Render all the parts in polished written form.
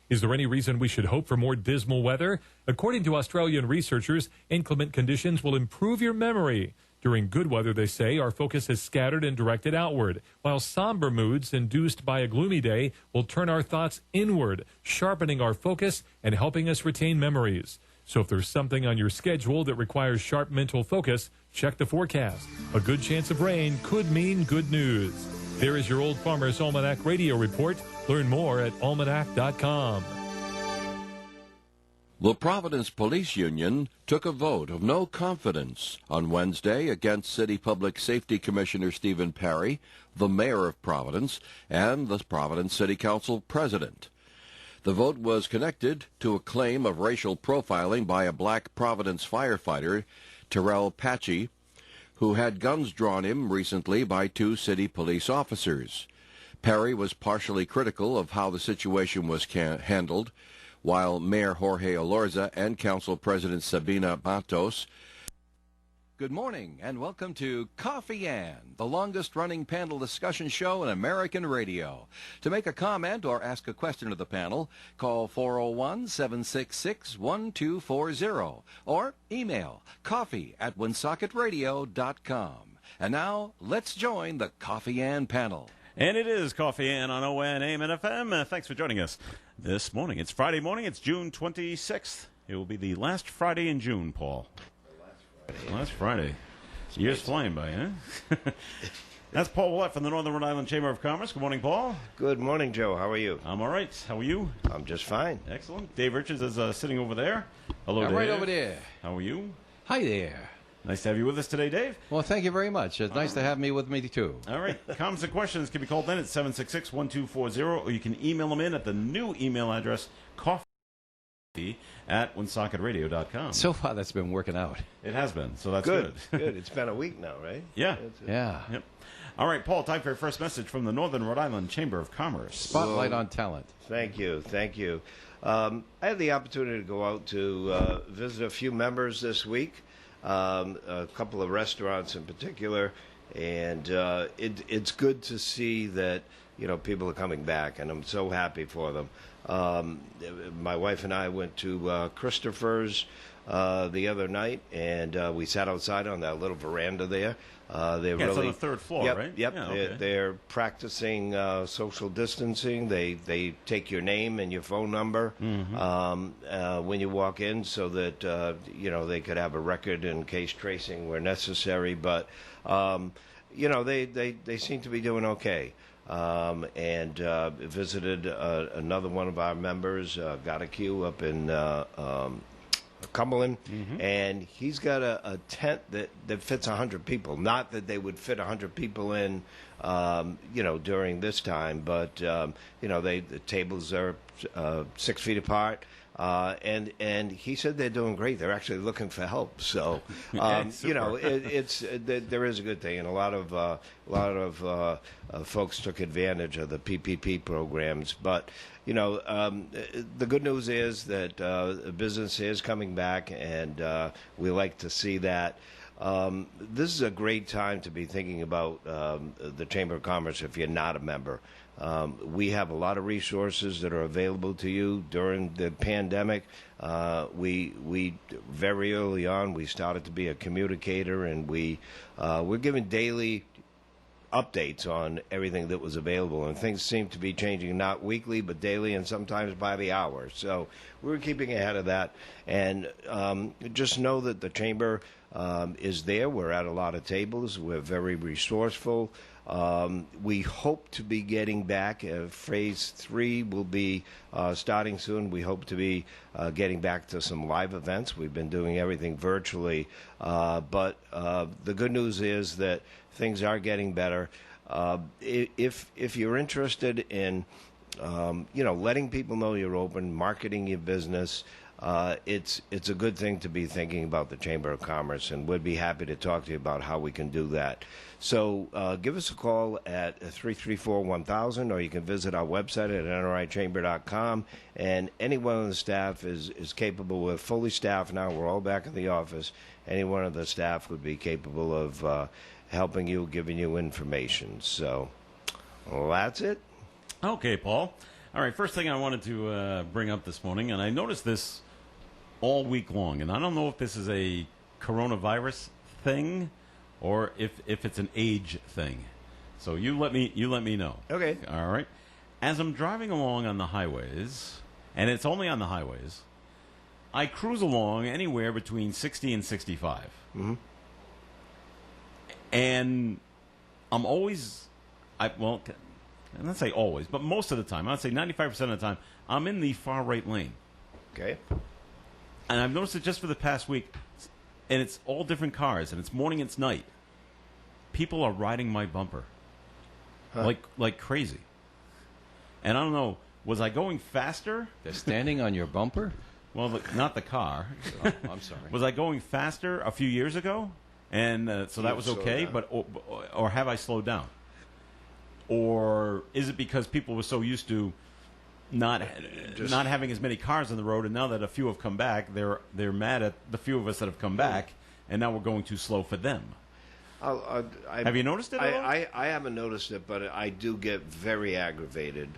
Is there any reason we should hope for more dismal weather? According to Australian researchers, inclement conditions will improve your memory. During good weather, they say, our focus is scattered and directed outward, while somber moods induced by a gloomy day will turn our thoughts inward, sharpening our focus and helping us retain memories. So if there's something on your schedule that requires sharp mental focus, check the forecast. A good chance of rain could mean good news. There is your Old Farmer's Almanac radio report. Learn more at almanac.com. The Providence Police Union took a vote of no confidence on Wednesday against City Public Safety Commissioner Stephen Perry, the mayor of Providence, and the Providence City Council president. The vote was connected to a claim of racial profiling by a black Providence firefighter, Terrell Patchy, who had guns drawn him recently by two city police officers. Perry was partially critical of how the situation was handled, while Mayor Jorge Olorza and Council President Sabina Matos. Good morning, and welcome to Coffee Ann, the longest-running panel discussion show in American radio. To make a comment or ask a question of the panel, call 401-766-1240 or email coffee@woonsocket.radio.com. And now, let's join the Coffee Ann panel. And it is Coffee Ann on ON AM and FM. Thanks for joining us this morning. It's Friday morning. It's June 26th. It will be the last Friday in June, Paul. Last Friday. Years flying by, huh? That's Paul Willett from the Northern Rhode Island Chamber of Commerce. Good morning, Paul. Good morning, Joe. How are you? I'm all right. How are you? I'm just fine. Excellent. Dave Richards is sitting over there. Hello, Dave. Right over there. How are you? Hi there. Nice to have you with us today, Dave. Well, thank you very much. It's nice to have me with me, too. All right. Comments and questions can be called in at 766-1240, or you can email them in at the new email address, coffee@woonsocket.radio.com. So far, that's been working out. It has been, so that's Good. good. Good. It's been a week now, right? Yeah. Yeah. Yep. All right, Paul, time for your first message from the Northern Rhode Island Chamber of Commerce. Spotlight on talent. Thank you. Thank you. I had the opportunity to go out to visit a few members this week, a couple of restaurants in particular, and it's good to see that, you know, people are coming back, and I'm so happy for them. My wife and I went to Christopher's the other night, and we sat outside on that little veranda there. It's on the third floor, yep, right? Yep. Yeah, okay. They're practicing social distancing. They take your name and your phone number when you walk in, so that you know, they could have a record in case tracing were necessary. But you know, they seem to be doing okay. And visited another one of our members, Gottaque, up in Cumberland, and he's got a tent that fits 100 people. Not that they would fit 100 people in, you know, during this time, but you know, the tables are 6 feet apart. And he said they're doing great. They're actually looking for help. So, you know, there is a good thing, and a lot of folks took advantage of the PPP programs. But, you know, the good news is that business is coming back, and we like to see that. This is a great time to be thinking about the Chamber of Commerce if you're not a member. We have a lot of resources that are available to you during the pandemic. We very early on, we started to be a communicator, and we're giving daily updates on everything that was available, and things seem to be changing, not weekly but daily, and sometimes by the hour. So we're keeping ahead of that, and just know that the Chamber is there. We're at a lot of tables. We're very resourceful. We hope to be getting back. Phase 3 will be starting soon. We hope to be getting back to some live events. We've been doing everything virtually, but the good news is that things are getting better. If you're interested in, you know, letting people know you're open, marketing your business, it's a good thing to be thinking about the Chamber of Commerce, and we'd be happy to talk to you about how we can do that. So give us a call at 334-1000, or you can visit our website at nrichamber.com, and anyone on the staff is capable. We're fully staffed now. We're all back in the office. Any one of the staff would be capable of helping you, giving you information. So, well, that's it. Okay, Paul. All right, first thing I wanted to bring up this morning, and I noticed this all week long, and I don't know if this is a coronavirus thing or if it's an age thing. So you let me know. Okay. All right. As I'm driving along on the highways, and it's only on the highways, I cruise along anywhere between 60 and 65. Mm-hmm. And I'm always, well, let's say always, but most of the time, I'd say 95% of the time, I'm in the far right lane. Okay. And I've noticed it just for the past week, and it's all different cars, and it's morning, it's night. People are riding my bumper like crazy. And I don't know, was I going faster? They're standing on your bumper? Well, not the car. Oh, I'm sorry. Was I going faster a few years ago? And so that was okay, but or have I slowed down? Or is it because people were so used to not having as many cars on the road, and now that a few have come back, they're mad at the few of us that have come back, and now we're going too slow for them? Have you noticed it at all? I haven't noticed it, but I do get very aggravated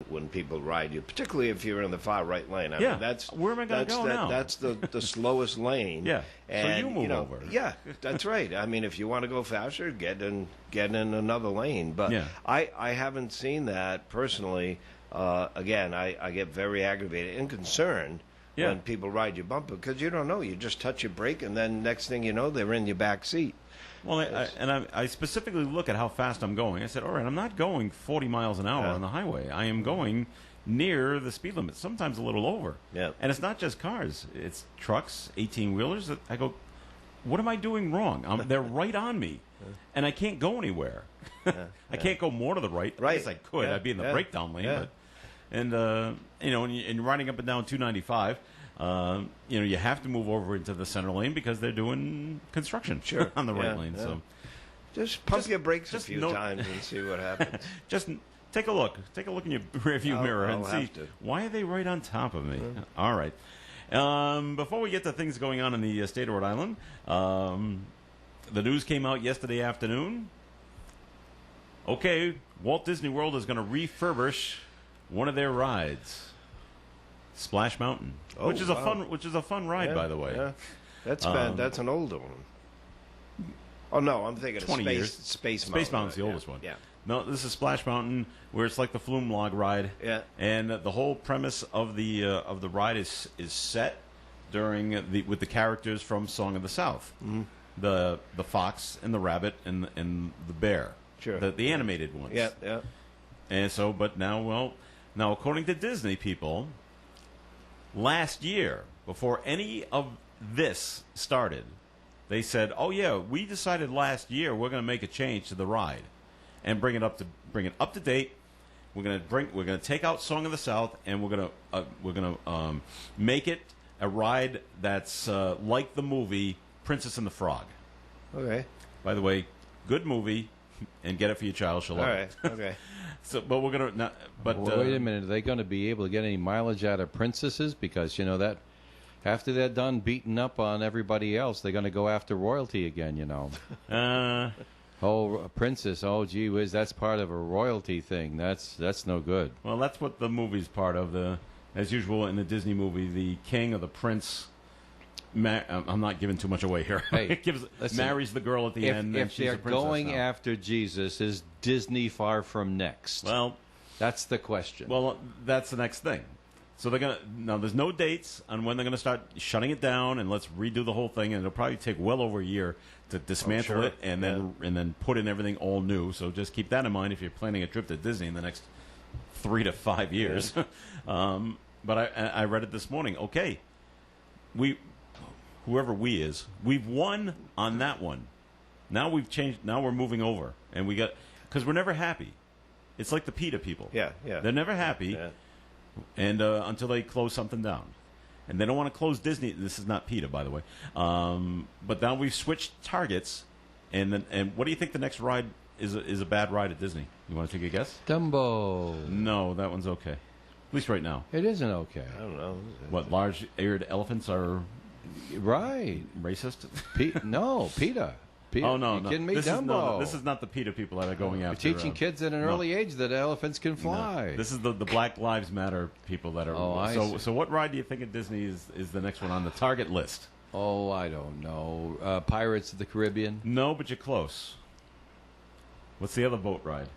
when people ride you, particularly if you're in the far right lane. I mean, that's where am I going to go now? That's the slowest lane. Yeah, and, so you move over. Yeah, that's right. I mean, if you want to go faster, get in another lane. But yeah. I haven't seen that personally. Again, I get very aggravated and concerned when people ride your bumper because you don't know. You just touch your brake, and then next thing you know, they're in your back seat. Well, I specifically look at how fast I'm going. I said, all right, I'm not going 40 miles an hour on the highway. I am going near the speed limit, sometimes a little over. Yeah. And it's not just cars. It's trucks, 18-wheelers. I go, what am I doing wrong? They're right on me, and I can't go anywhere. I can't go more to the right. Right. I guess I could. I'd be in the breakdown lane. Yeah. But, and riding up and down 295, you have to move over into the center lane because they're doing construction on the right lane. Yeah. So just pump your brakes a few times and see what happens. Just take a look. Take a look in your rearview mirror and see why are they right on top of me. All right. Before we get to things going on in the state of Rhode Island, the news came out yesterday afternoon. Okay, Walt Disney World is going to refurbish one of their rides, Splash Mountain, which is a fun ride, by the way. Yeah. That's an older one. Oh no, I'm thinking 20 of years. Space Mountain's the oldest one. Yeah. No, this is Splash Mountain, where it's like the Flume Log ride. Yeah. And the whole premise of the ride is set with the characters from Song of the South, the fox and the rabbit and the bear. Sure. The animated ones. Yeah, yeah. And so, but now according to Disney people, last year, before any of this started, they said, "Oh yeah, we decided last year we're going to make a change to the ride, and bring it up to date. We're going to take out Song of the South, and we're going to make it a ride that's like the movie Princess and the Frog." Okay. By the way, good movie, and get it for your child. She'll love it. All right. Okay. So, but we're gonna. But wait a minute. Are they going to be able to get any mileage out of princesses? Because that after they're done beating up on everybody else, they're going to go after royalty again. Oh, a princess. Oh, gee whiz, that's part of a royalty thing. That's no good. Well, that's what the movie's part of. As usual in the Disney movie, the king or the prince. I'm not giving too much away here. Hey, marries the girl at the end. And If she's they're a princess going now. after Jesus, is Disney far from next? Well, that's the question. Well, that's the next thing. So they're gonna now. There's no dates on when they're gonna start shutting it down, and let's redo the whole thing. And it'll probably take well over a year to dismantle it, and then put in everything all new. So just keep that in mind if you're planning a trip to Disney in the next 3 to 5 years. But I read it this morning. Okay, whoever we've won on that one. Now we've changed. Now we're moving over, and because we're never happy. It's like the PETA people. Yeah, yeah. They're never happy, and until they close something down, and they don't want to close Disney. This is not PETA, by the way. But now we've switched targets, and what do you think the next ride is? A bad ride at Disney? You want to take a guess? Dumbo. No, that one's okay. At least right now. It isn't okay. I don't know. What, large-eared elephants are right? Racist? No, PETA. PETA. Oh no, you no. kidding me, This is, Dumbo? no, this is not the PETA people that are going We're after. teaching kids at an early age that elephants can fly. This is the Black Lives Matter people that are. Oh, I see. So what ride do you think at Disney is the next one on the target list? Oh, I don't know. Pirates of the Caribbean. No, but you're close. What's the other boat ride?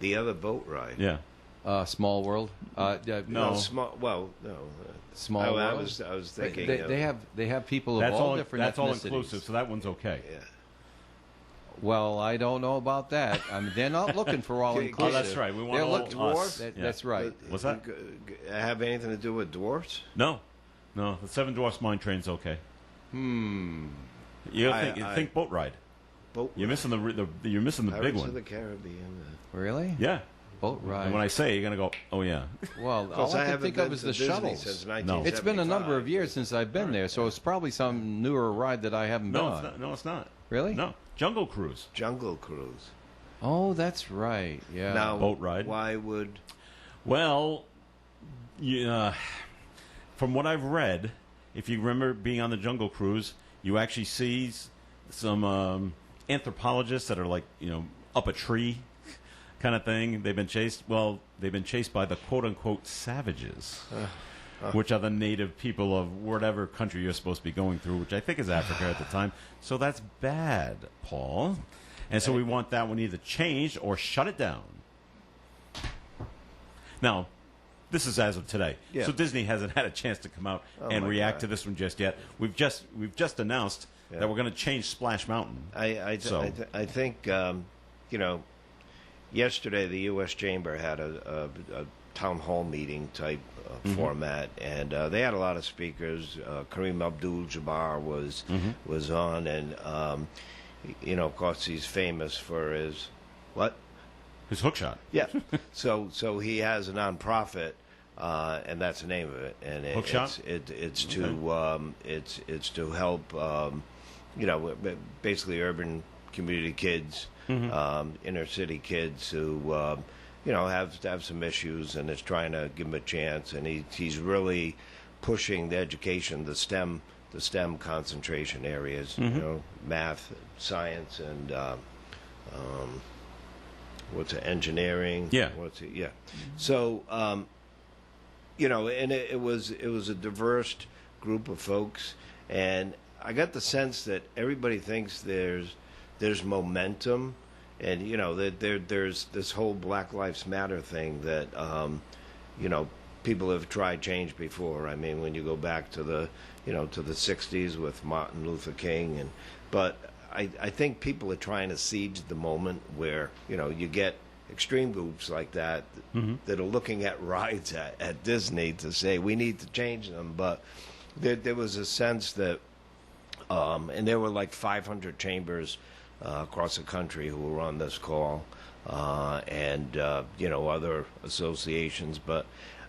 The other boat ride. Yeah. Small World. No. Small. Well, no. Small I World. was thinking. They have people of That's all all. different That's all ethnicities. inclusive. So that one's okay. Yeah. Well, I don't know about that. I mean, they're not looking for all inclusive. Oh, that's right. We want They're all looking- us. That- Yeah. That's right. What's that? Have anything to do with dwarfs? No, the Seven Dwarfs Mine Train's okay. You think boat ride. Boat. You're missing you're missing the big Pirates one. of the Caribbean. Really? Yeah. Boat ride. And when I say it, you're gonna go, oh yeah. Well, Of course, all I can haven't think been of is to the Disney shuttles. since No. 1975. It's been a number of years since I've been there, so it's probably some newer ride that I haven't been No, on. it's not. No, it's not. Really? No. Jungle Cruise. Jungle Cruise. Oh, that's right. Yeah. Now, Boat ride. Why would? Well, from what I've read, if you remember being on the Jungle Cruise, you actually see some anthropologists that are like, up a tree kind of thing. They've been chased. Well, they've been chased by the quote-unquote savages, which are the native people of whatever country you're supposed to be going through, which I think is Africa at the time. So that's bad, Paul. And so we want that one either changed or shut it down. Now, this is as of today. Yeah. So Disney hasn't had a chance to come out and my react God. to this one just yet. We've just announced Yeah. that we're going to change Splash Mountain. I think yesterday the U.S. Chamber had a town hall meeting type format, and they had a lot of speakers. Kareem Abdul-Jabbar was on, and of course he's famous for his what? His hook shot. Yeah. so he has a nonprofit, and that's the name of it. And Hookshot? it's to help basically urban community kids, inner city kids who have some issues, and is trying to give them a chance. And he's really pushing the education, the STEM concentration areas, math, science, and engineering. Yeah. Yeah. So, and it was a diverse group of folks, and I got the sense that everybody thinks there's momentum, and that there's this whole Black Lives Matter thing that people have tried change before. I mean, when you go back to the to the 60s with Martin Luther King, but I think people are trying to seize the moment where you get extreme groups like that that are looking at rides at Disney to say we need to change them. But there was a sense that, and there were like 500 chambers across the country who were on this call, and other associations. But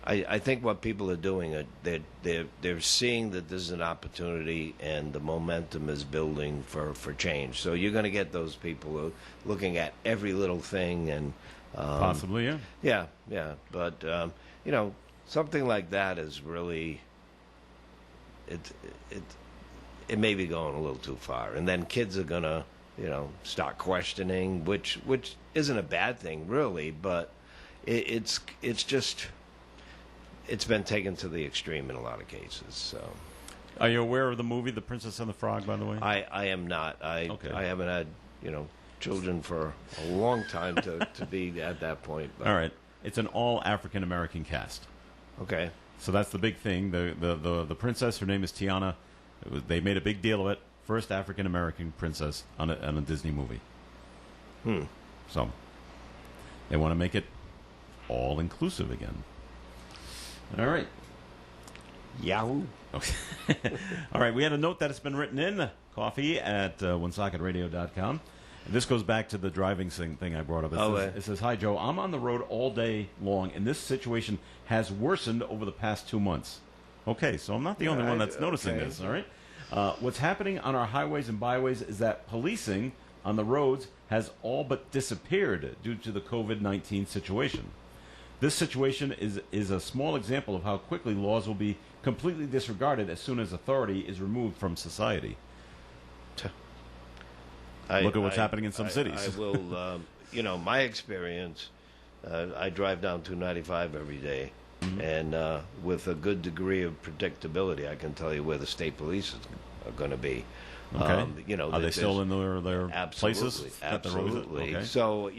I think what people are doing, they're seeing that there's an opportunity and the momentum is building for change. So you're going to get those people who are looking at every little thing and Possibly, yeah. yeah. But something like that is really it may be going a little too far, and then kids are going to start questioning, which isn't a bad thing really, but it's just. It's been taken to the extreme in a lot of cases. So, Are you aware of the movie The Princess and the Frog, by the way? I am not. Okay. I haven't had children for a long time to be at that point. But. All right. It's an all African American cast. Okay. So that's the big thing. The princess, her name is Tiana. They made a big deal of it. First African American princess on a Disney movie. So they want to make it all inclusive again. All right. Yahoo. Okay. All right. We had a note that has been written in. Coffee at OneSocketRadio.com. And this goes back to the driving thing I brought up. It says, "Hi, Joe. I'm on the road all day long, and this situation has worsened over the past 2 months." Okay, so I'm not the only one that's noticing this, all right? What's happening on our highways and byways is that policing on the roads has all but disappeared due to the COVID-19 situation. This situation is a small example of how quickly laws will be completely disregarded as soon as authority is removed from society. Look at what's happening in some cities. I will, my experience, I drive down 295 every day, and with a good degree of predictability, I can tell you where the state police are going to be. Okay. Are they still in their absolutely, places? Absolutely. Okay. So,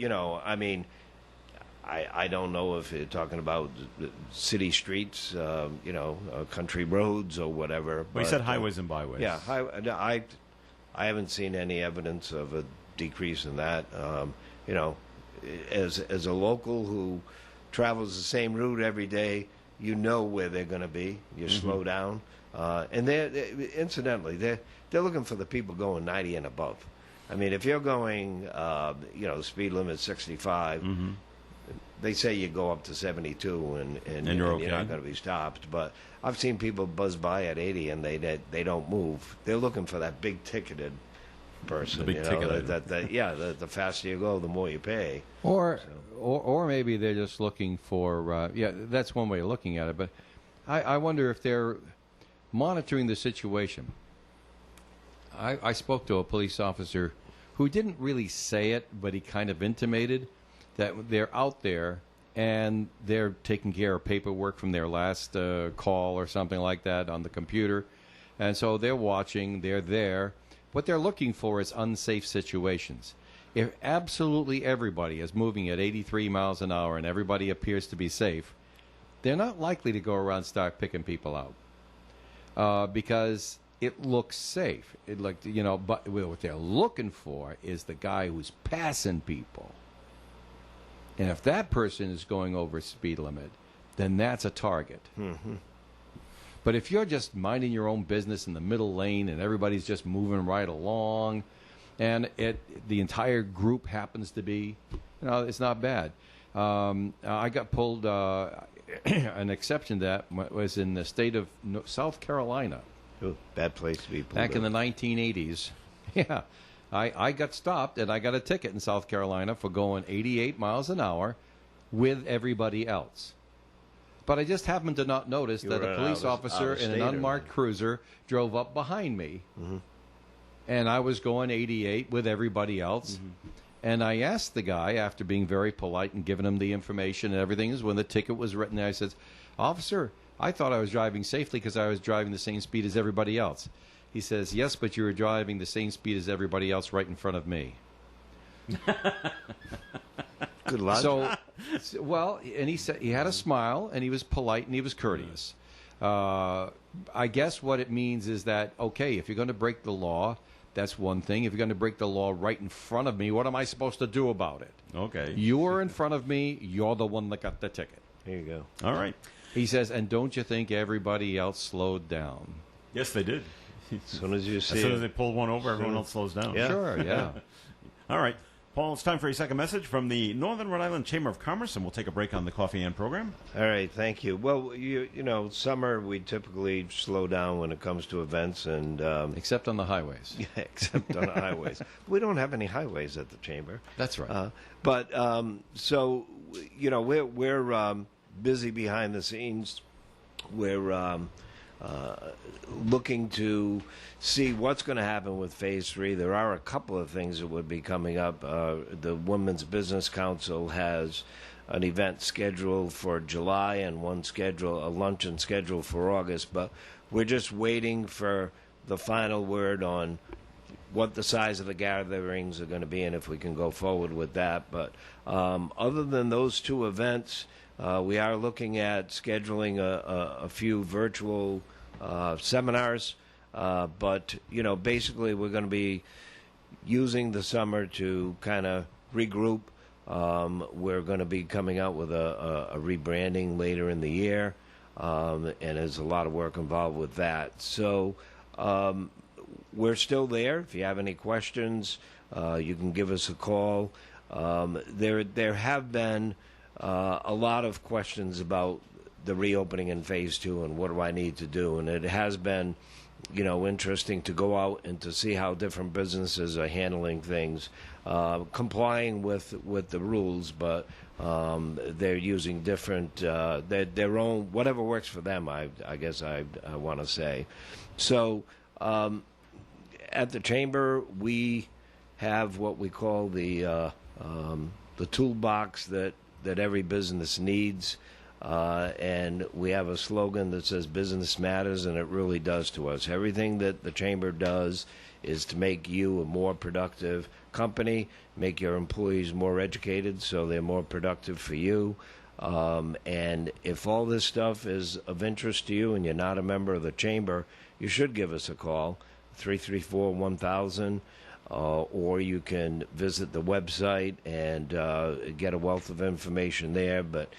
I don't know if you're talking about city streets, country roads or whatever. Well, you said highways and byways. Yeah, I haven't seen any evidence of a decrease in that. As a local who travels the same route every day, you know where they're going to be. You slow down, and incidentally, they're looking for the people going 90 and above. I mean, if you're going, the speed limit 65. They say you go up to 72 and you're okay. You're not going to be stopped. But I've seen people buzz by at 80 and they don't move. They're looking for that big ticketed person. The big ticket. The faster you go, the more you pay. Or maybe they're just looking for, that's one way of looking at it. But I wonder if they're monitoring the situation. I spoke to a police officer who didn't really say it, but he kind of intimated that they're out there and they're taking care of paperwork from their last call or something like that on the computer. And so they're watching, they're there. What they're looking for is unsafe situations. If absolutely everybody is moving at 83 miles an hour and everybody appears to be safe, they're not likely to go around and start picking people out because it looks safe. But what they're looking for is the guy who's passing people. And if that person is going over speed limit, then that's a target. But if you're just minding your own business in the middle lane and everybody's just moving right along, and the entire group happens to be, it's not bad. I got pulled an exception to that was in the state of South Carolina. Ooh, bad place to be pulled back in the 1980s. Yeah. I got stopped and I got a ticket in South Carolina for going 88 miles an hour with everybody else. But I just happened to not notice that a police officer in an unmarked cruiser drove up behind me. And I was going 88 with everybody else. And I asked the guy, after being very polite and giving him the information and everything, is when the ticket was written there, I said, "Officer, I thought I was driving safely because I was driving the same speed as everybody else." He says, "Yes, but you were driving the same speed as everybody else right in front of me." Good luck. And he said he had a smile and he was polite and he was courteous. I guess what it means is that, okay, if you're going to break the law, that's one thing. If you're going to break the law right in front of me, what am I supposed to do about it? Okay. You were in front of me. You're the one that got the ticket. There you go. All right. He says, and don't you think everybody else slowed down? Yes, they did. As soon as they pull one over, everyone else slows down. Yeah. Sure, yeah. All right. Paul, it's time for a second message from the Northern Rhode Island Chamber of Commerce, and we'll take a break on the Coffee and program. All right, thank you. Well, summer we typically slow down when it comes to events, and except on the highways. Yeah, except on the highways. We don't have any highways at the chamber. That's right. We're busy behind the scenes. We're looking to see what's going to happen with Phase 3. There are a couple of things that would be coming up. The Women's Business Council has an event scheduled for July and a luncheon scheduled for August, but we're just waiting for the final word on what the size of the gatherings are going to be and if we can go forward with that. But other than those two events, we are looking at scheduling a few virtual seminars, but basically we're going to be using the summer to kind of regroup. We're going to be coming out with a rebranding later in the year, and there's a lot of work involved with that. So we're still there. If you have any questions, you can give us a call. There have been a lot of questions about the reopening in Phase 2 and what do I need to do. And it has been, interesting to go out and to see how different businesses are handling things, complying with the rules, but they're using different, their own, whatever works for them, I guess I want to say. So at the Chamber, we have what we call the toolbox that every business needs. And we have a slogan that says business matters, and it really does to us. Everything that the Chamber does is to make you a more productive company, make your employees more educated so they're more productive for you. And if all this stuff is of interest to you and you're not a member of the Chamber, you should give us a call, 334-1000. Or you can visit the website and get a wealth of information there. But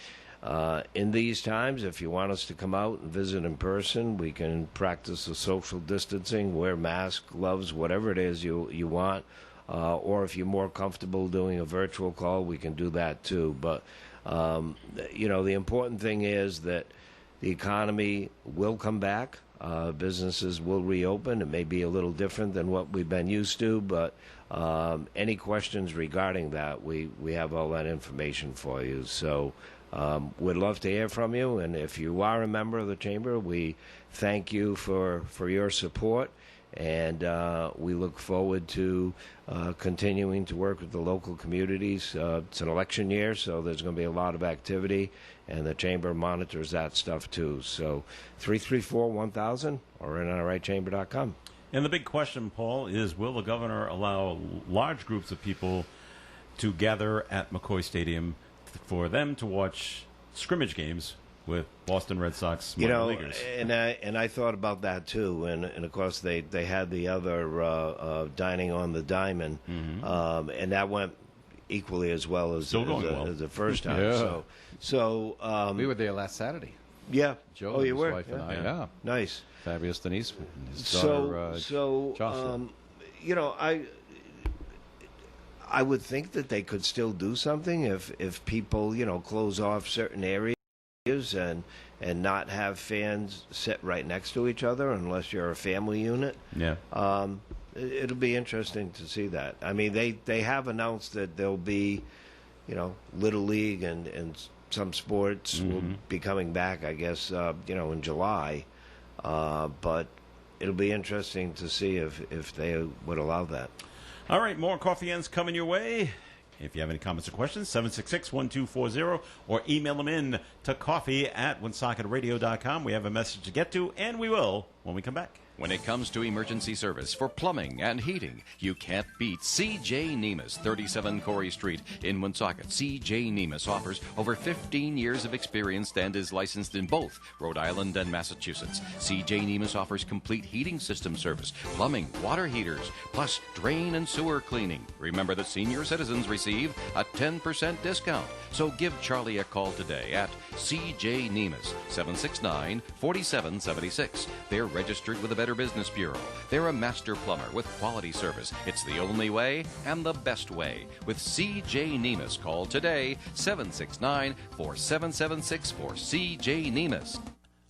in these times, if you want us to come out and visit in person, we can practice the social distancing, wear masks, gloves, whatever it is you want. Or if you're more comfortable doing a virtual call, we can do that too. But, the important thing is that the economy will come back. Businesses will reopen. It may be a little different than what we've been used to, but any questions regarding that, we have all that information for you. So we'd love to hear from you, and if you are a member of the Chamber, we thank you for your support, and we look forward to continuing to work with the local communities. It's an election year, so there's going to be a lot of activity, and the Chamber monitors that stuff too. So 334-1000 or NRAChamber.com. And the big question, Paul, is will the governor allow large groups of people to gather at McCoy Stadium for them to watch scrimmage games with Boston Red Sox minor leaguers? And I thought about that too, and of course they had the other dining on the diamond, and that went equally as well as the first time. Yeah. So we were there last Saturday. Yeah. Joe, oh, you his were? wife and I. Yeah. Yeah. Nice. Fabulous Denise, and his daughter, Jocelyn. I would think that they could still do something if people, close off certain areas and not have fans sit right next to each other unless you're a family unit. Yeah. It'll be interesting to see that. I mean, they have announced that there'll be, Little League and some sports will be coming back, I guess, in July. But it'll be interesting to see if they would allow that. All right, more Coffee Ends coming your way. If you have any comments or questions, 766-1240, or email them in to coffee@wonsocketradio.com. We have a message to get to, and we will when we come back. When it comes to emergency service for plumbing and heating, you can't beat C.J. Nemus, 37 Corey Street in Woonsocket. C.J. Nemus offers over 15 years of experience and is licensed in both Rhode Island and Massachusetts. C.J. Nemus offers complete heating system service, plumbing, water heaters, plus drain and sewer cleaning. Remember that senior citizens receive a 10% discount. So give Charlie a call today at C.J. Nemus, 769-4776. They're registered with the Better Business Bureau. They're a master plumber with quality service. It's the only way and the best way. With C.J. Nemus, call today, 769-4776 for C.J. Nemus.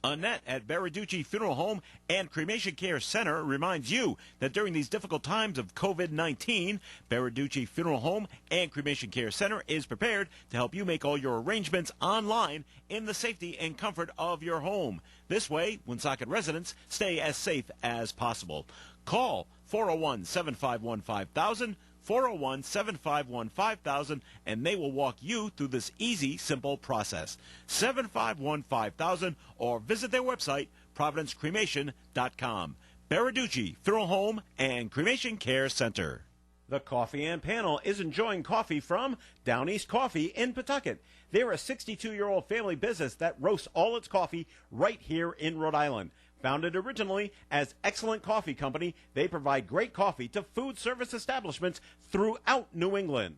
Annette at Baraducci Funeral Home and Cremation Care Center reminds you that during these difficult times of COVID-19, Baraducci Funeral Home and Cremation Care Center is prepared to help you make all your arrangements online in the safety and comfort of your home. This way, Woonsocket residents stay as safe as possible. Call 401-751-5000, 401-751-5000, and they will walk you through this easy, simple process. 751-5000, or visit their website, providencecremation.com. Baraducci Funeral Home and Cremation Care Center. The Coffee and Panel is enjoying coffee from Down East Coffee in Pawtucket. They're a 62-year-old family business that roasts all its coffee right here in Rhode Island. Founded originally as Excellent Coffee Company, they provide great coffee to food service establishments throughout New England.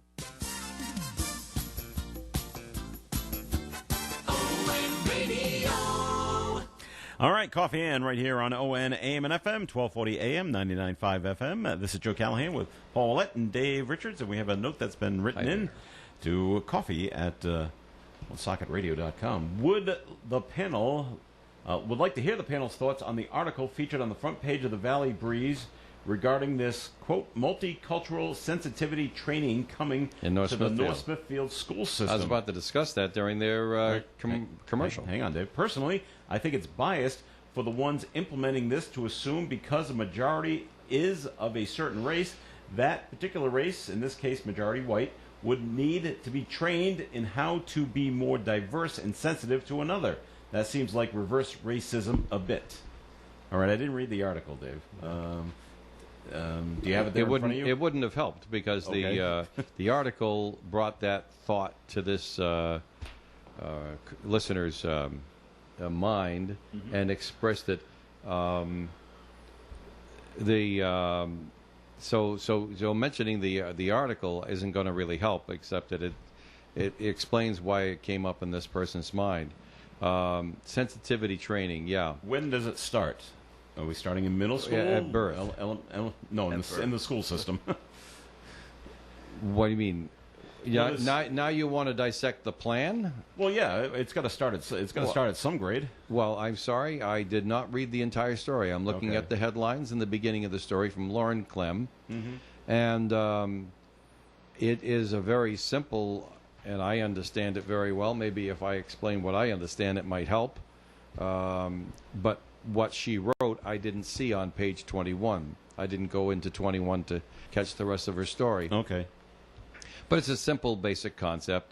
All right, Coffee Ann right here on ON AM and FM, 1240 AM, 99.5 FM. This is Joe Callahan with Paul Willett and Dave Richards, and we have a note that's been written in to coffee at socketradio.com. Would the panel... would like to hear the panel's thoughts on the article featured on the front page of the Valley Breeze regarding this, quote, multicultural sensitivity training coming to the North Smithfield school system. I was about to discuss that during their commercial. Hang on, Dave. Personally, I think it's biased for the ones implementing this to assume because a majority is of a certain race that particular race, in this case majority white, would need to be trained in how to be more diverse and sensitive to another. That seems like reverse racism a bit. All right, I didn't read the article, Dave. Do you have it there in front of you? It wouldn't have helped because Okay. the article brought that thought to this listener's mind and expressed it. So mentioning the article isn't going to really help, except that it explains why it came up in this person's mind. Sensitivity training, yeah. When does it start? Are we starting in middle school? Yeah, at birth. No, in the school system. What do you mean? Yeah, Well, now you want to dissect the plan? Well, yeah, it's got to start at some grade. Well, I'm sorry, I did not read the entire story. I'm looking Okay. at the headlines in the beginning of the story from Lauren Clem, and it is a very simple, and I understand it very well. Maybe if I explain what I understand, it might help. But what she wrote, I didn't see on page 21. I didn't go into 21 to catch the rest of her story. Okay. But it's a simple, basic concept.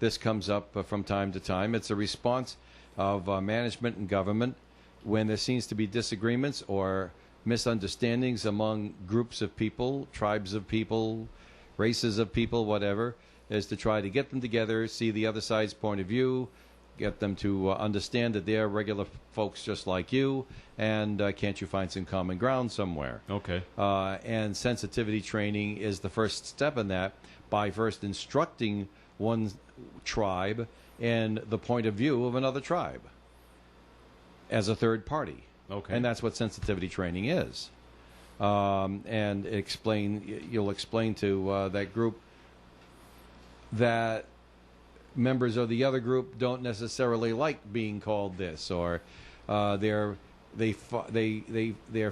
This comes up from time to time. It's a response of management and government when there seems to be disagreements or misunderstandings among groups of people, tribes of people, races of people, whatever, is to try to get them together, see the other side's point of view, get them to understand that they're regular folks just like you, and can't you find some common ground somewhere? Okay. And sensitivity training is the first step in that, by first instructing one tribe in the point of view of another tribe as a third party. Okay. And that's what sensitivity training is. And you'll explain to that group that members of the other group don't necessarily like being called this, or their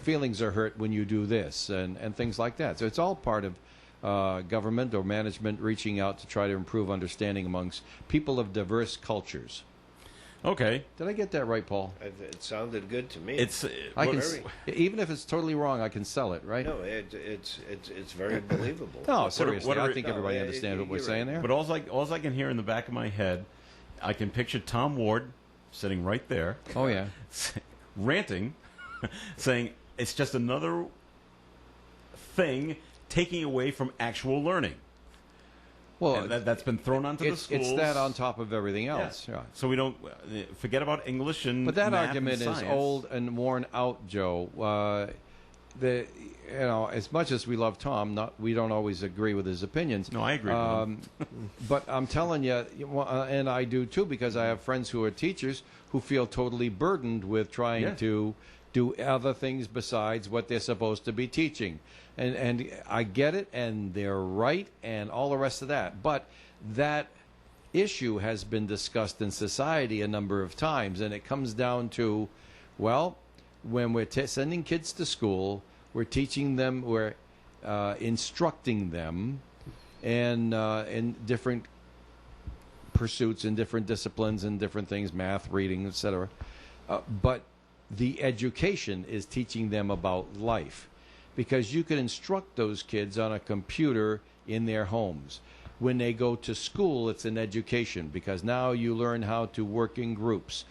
feelings are hurt when you do this, and things like that. So it's all part of government or management reaching out to try to improve understanding amongst people of diverse cultures. Okay. Did I get that right, Paul? It sounded good to me. It's I can, very- even if it's totally wrong, I can sell it, right? No, it's very believable. No, seriously, what are I we- think No, everybody yeah, understands what we're you're saying right. there. But all I can hear in the back of my head, I can picture Tom Ward sitting right there, Oh yeah. ranting, saying it's just another thing taking away from actual learning. Well, And that's been thrown onto the it's schools. that on top of everything Yeah. else. Yeah. So we don't forget about English and But that math argument and is science. old and worn out, Joe. As much as we love Tom, we don't always agree with his opinions. No, I agree with him. But I'm telling you, and I do too, because I have friends who are teachers who feel totally burdened with trying Yeah. to do other things besides what they're supposed to be teaching. And I get it, and they're right, and all the rest of that. But that issue has been discussed in society a number of times, and it comes down to, well, when we're sending kids to school, we're teaching them, we're instructing them in different pursuits, in different disciplines, and different things, math, reading, etc. But the education is teaching them about life, because you can instruct those kids on a computer in their homes. When they go to school, it's an education, because now you learn how to work in groups.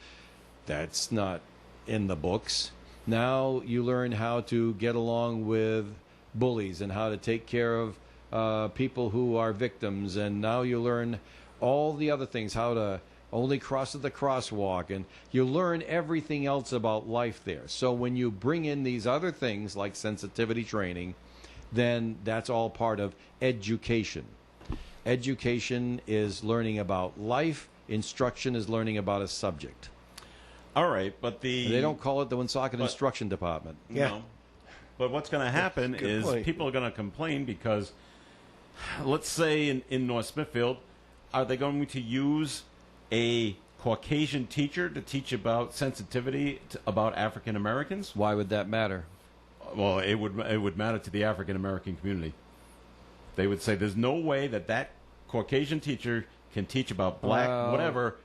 That's not in the books. Now you learn how to get along with bullies and how to take care of people who are victims. And now you learn all the other things, how to only cross at the crosswalk. And you learn everything else about life there. So when you bring in these other things like sensitivity training, then that's all part of education. Education is learning about life. Instruction is learning about a subject. All right, but They don't call it the Woonsocket Instruction Department. Yeah. No. But what's going to happen Good is point. people are going to complain because, let's say in North Smithfield, are they going to use a Caucasian teacher to teach about sensitivity about African Americans? Why would that matter? Well, it would matter to the African American community. They would say there's no way that Caucasian teacher can teach about black Well, whatever,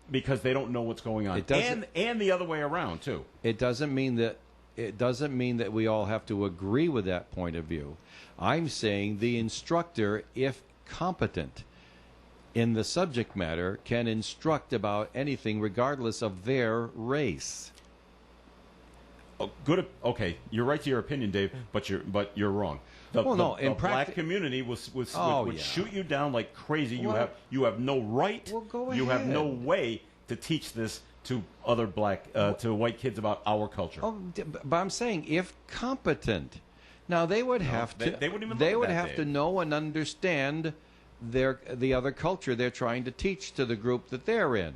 because they don't know what's going on. it doesn't- And the other way around too. It doesn't mean that it doesn't mean that we all have to agree with that point of view. I'm saying the instructor, if competent in the subject matter, can instruct about anything regardless of their race. Oh, good. Okay, you're right to your opinion, Dave, but you're wrong. The black community would shoot you down like crazy. You have no right. Well, go you have ahead. no way to teach this to other to white kids about our culture. Oh, but I'm saying if competent. Now they would have to. They wouldn't even. They look would at that, have to Dave. know and understand the other culture they're trying to teach to the group that they're in.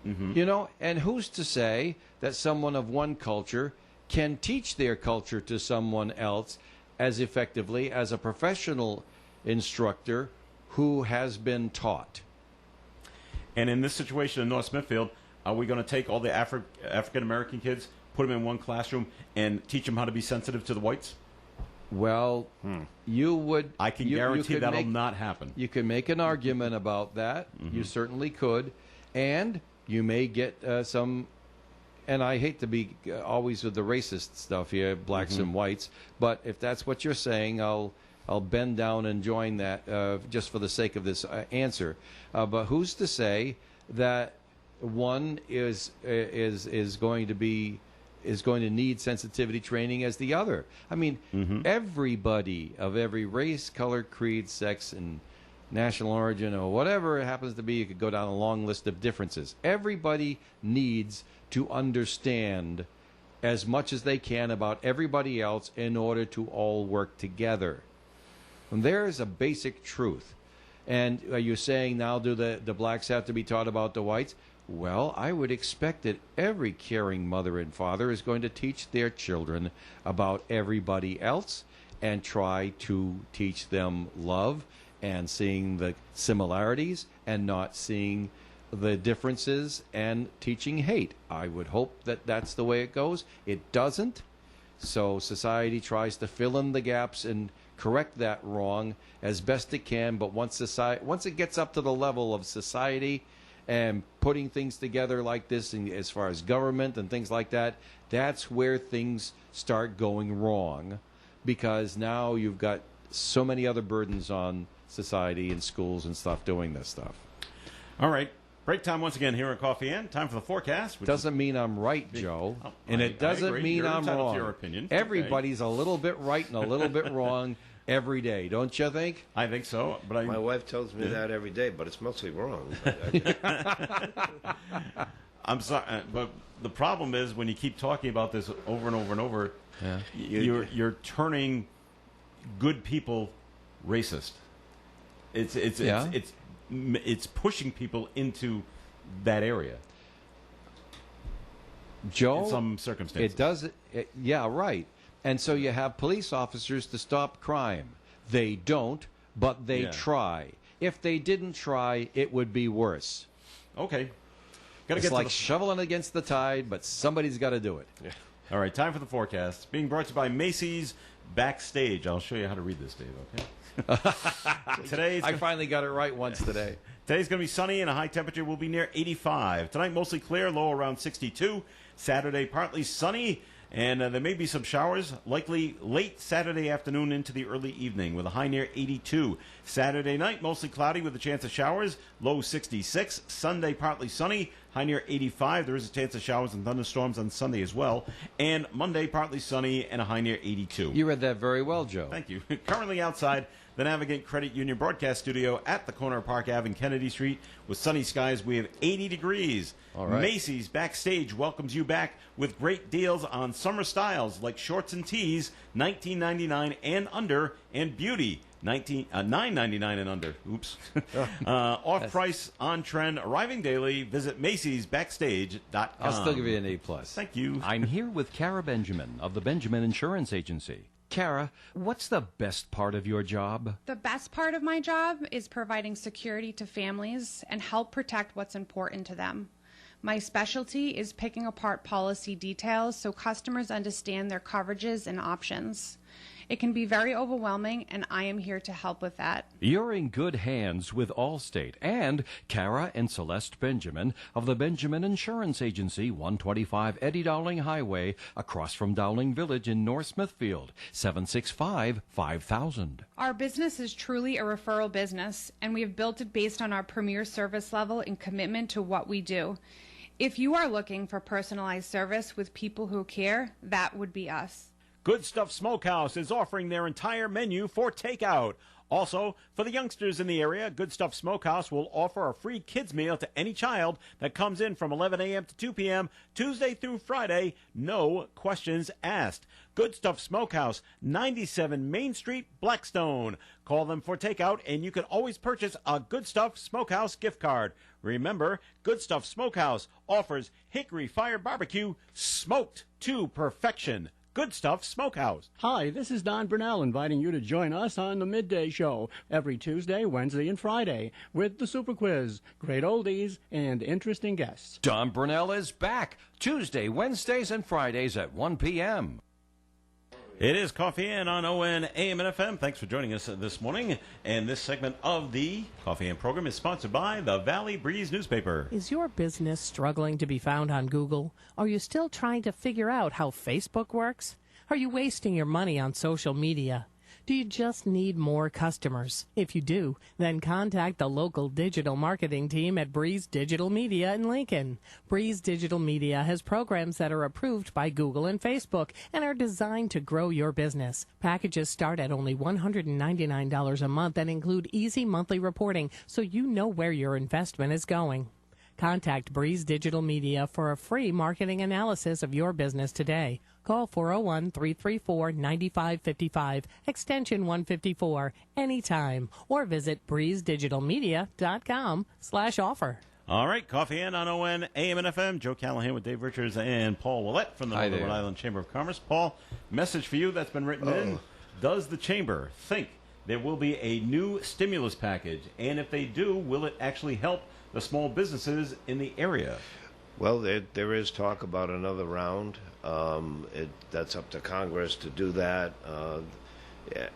Mm-hmm. You know, and who's to say that someone of one culture can teach their culture to someone else as effectively as a professional instructor who has been taught? And in this situation in North Smithfield, are we going to take all the African American kids, put them in one classroom, and teach them how to be sensitive to the whites? Well, you would. I can you guarantee could that'll not happen. You can make an argument about that. You certainly could, and you may get some. And I hate to be always with the racist stuff here, blacks and whites. But if that's what you're saying, I'll bend down and join that just for the sake of this answer. But who's to say that one is going to need sensitivity training as the other? I mean, everybody of every race, color, creed, sex, and national origin, or whatever it happens to be, you could go down a long list of differences. Everybody needs to understand as much as they can about everybody else in order to all work together. And there is a basic truth. And are you saying now do the blacks have to be taught about the whites? Well, I would expect that every caring mother and father is going to teach their children about everybody else and try to teach them love and seeing the similarities and not seeing the differences and teaching hate. I would hope that that's the way it goes. It doesn't. So society tries to fill in the gaps and correct that wrong as best it can. But once it gets up to the level of society and putting things together like this, and as far as government and things like that, that's where things start going wrong, because now you've got so many other burdens on society and schools and stuff doing this stuff. All right. Break time once again here at Coffee Inn. Time for the forecast. Which doesn't mean I'm right, Joe. And I it doesn't agree. mean You're I'm entitled wrong. to your opinion. Everybody's a little bit right and a little bit wrong every day, don't you think? I think so. But My wife tells me that every day, but it's mostly wrong. I'm sorry, but the problem is when you keep talking about this over and over and over, you're turning good people racist. It's pushing people into that area. Joe, in some circumstances. It does. Yeah, right. And so you have police officers to stop crime. They don't, but they try. If they didn't try, it would be worse. Okay. It's like shoveling against the tide, but somebody's got to do it. Yeah. All right, time for the forecast. Being brought to you by Macy's Backstage. I'll show you how to read this, Dave, okay? I finally got it right once today. Today's going to be sunny and a high temperature will be near 85. Tonight, mostly clear, low around 62. Saturday, partly sunny, and there may be some showers, likely late Saturday afternoon into the early evening with a high near 82. Saturday night, mostly cloudy with a chance of showers, low 66. Sunday, partly sunny, high near 85. There is a chance of showers and thunderstorms on Sunday as well. And Monday, partly sunny and a high near 82. You read that very well, Joe. Thank you. Currently outside the Navigant Credit Union broadcast studio at the corner of Park Ave and Kennedy Street with sunny skies. We have 80 degrees. All right. Macy's Backstage welcomes you back with great deals on summer styles like shorts and tees, $19.99 and under, and beauty, $9.99 and under. Oops. Off price, on trend, arriving daily. Visit Macy'sBackstage.com. I'll still give you an A+. Thank you. I'm here with Kara Benjamin of the Benjamin Insurance Agency. Kara, what's the best part of your job? The best part of my job is providing security to families and help protect what's important to them. My specialty is picking apart policy details so customers understand their coverages and options. It can be very overwhelming, and I am here to help with that. You're in good hands with Allstate and Kara and Celeste Benjamin of the Benjamin Insurance Agency, 125 Eddie Dowling Highway, across from Dowling Village in North Smithfield, 765-5000. Our business is truly a referral business, and we have built it based on our premier service level and commitment to what we do. If you are looking for personalized service with people who care, that would be us. Good Stuff Smokehouse is offering their entire menu for takeout. Also, for the youngsters in the area, Good Stuff Smokehouse will offer a free kids meal to any child that comes in from 11 a.m. to 2 p.m. Tuesday through Friday. No questions asked. Good Stuff Smokehouse, 97 Main Street, Blackstone. Call them for takeout, and you can always purchase a Good Stuff Smokehouse gift card. Remember, Good Stuff Smokehouse offers hickory fire barbecue smoked to perfection. Good Stuff Smokehouse. Hi, this is Don Brunel inviting you to join us on the Midday Show every Tuesday, Wednesday, and Friday with the Super Quiz, great oldies, and interesting guests. Don Brunel is back Tuesday, Wednesdays, and Fridays at 1 p.m. It is Coffee In on ON AM and FM. Thanks for joining us this morning. And this segment of the Coffee In program is sponsored by the Valley Breeze newspaper. Is your business struggling to be found on Google? Are you still trying to figure out how Facebook works? Are you wasting your money on social media? Do you just need more customers? If you do, then contact the local digital marketing team at Breeze Digital Media in Lincoln. Breeze Digital Media has programs that are approved by Google and Facebook and are designed to grow your business. Packages start at only $199 a month and include easy monthly reporting so you know where your investment is going. Contact Breeze Digital Media for a free marketing analysis of your business today. Call 401-334-9555, extension 154, anytime, or visit breezedigitalmedia.com/offer. All right, Coffee In on ON AM and FM. Joe Callahan with Dave Richards and Paul Willett from the Northern Rhode Island Chamber of Commerce. Paul, message for you that's been written in. Does the Chamber think there will be a new stimulus package? And if they do, will it actually help the small businesses in the area? Well, there is talk about another round. That's up to Congress to do that.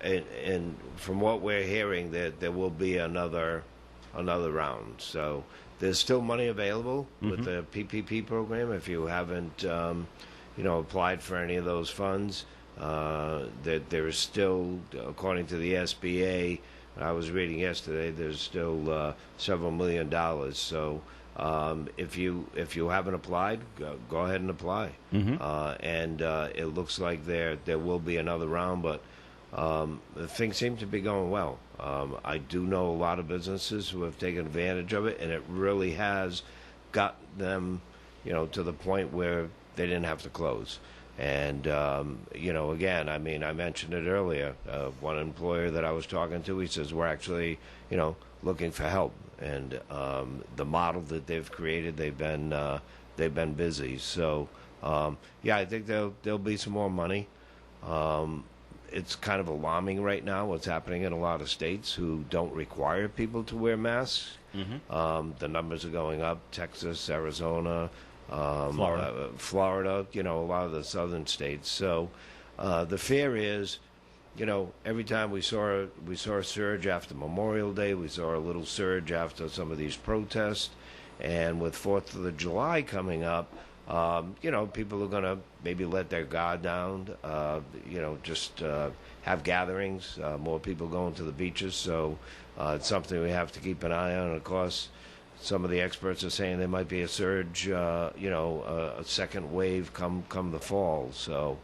And from what we're hearing, there will be another round. So there's still money available with the PPP program. If you haven't, applied for any of those funds, there is still, according to the SBA, I was reading yesterday, there's still several $1 million. So if you haven't applied, go ahead and apply. And it looks like there will be another round, but things seem to be going well. I do know a lot of businesses who have taken advantage of it, and it really has got them, to the point where they didn't have to close. And, again, I mentioned it earlier. One employer that I was talking to, he says, we're actually, looking for help. And the model that they've created, they've been busy. So, I think there'll be some more money. It's kind of alarming right now what's happening in a lot of states who don't require people to wear masks. The numbers are going up. Texas, Arizona, Florida, a lot of the southern states. So the fear is, every time we saw a surge after Memorial Day, we saw a little surge after some of these protests, and with 4th of July coming up, people are going to maybe let their guard down, just have gatherings, more people going to the beaches. So it's something we have to keep an eye on. And of course, some of the experts are saying there might be a surge, a second wave come the fall. So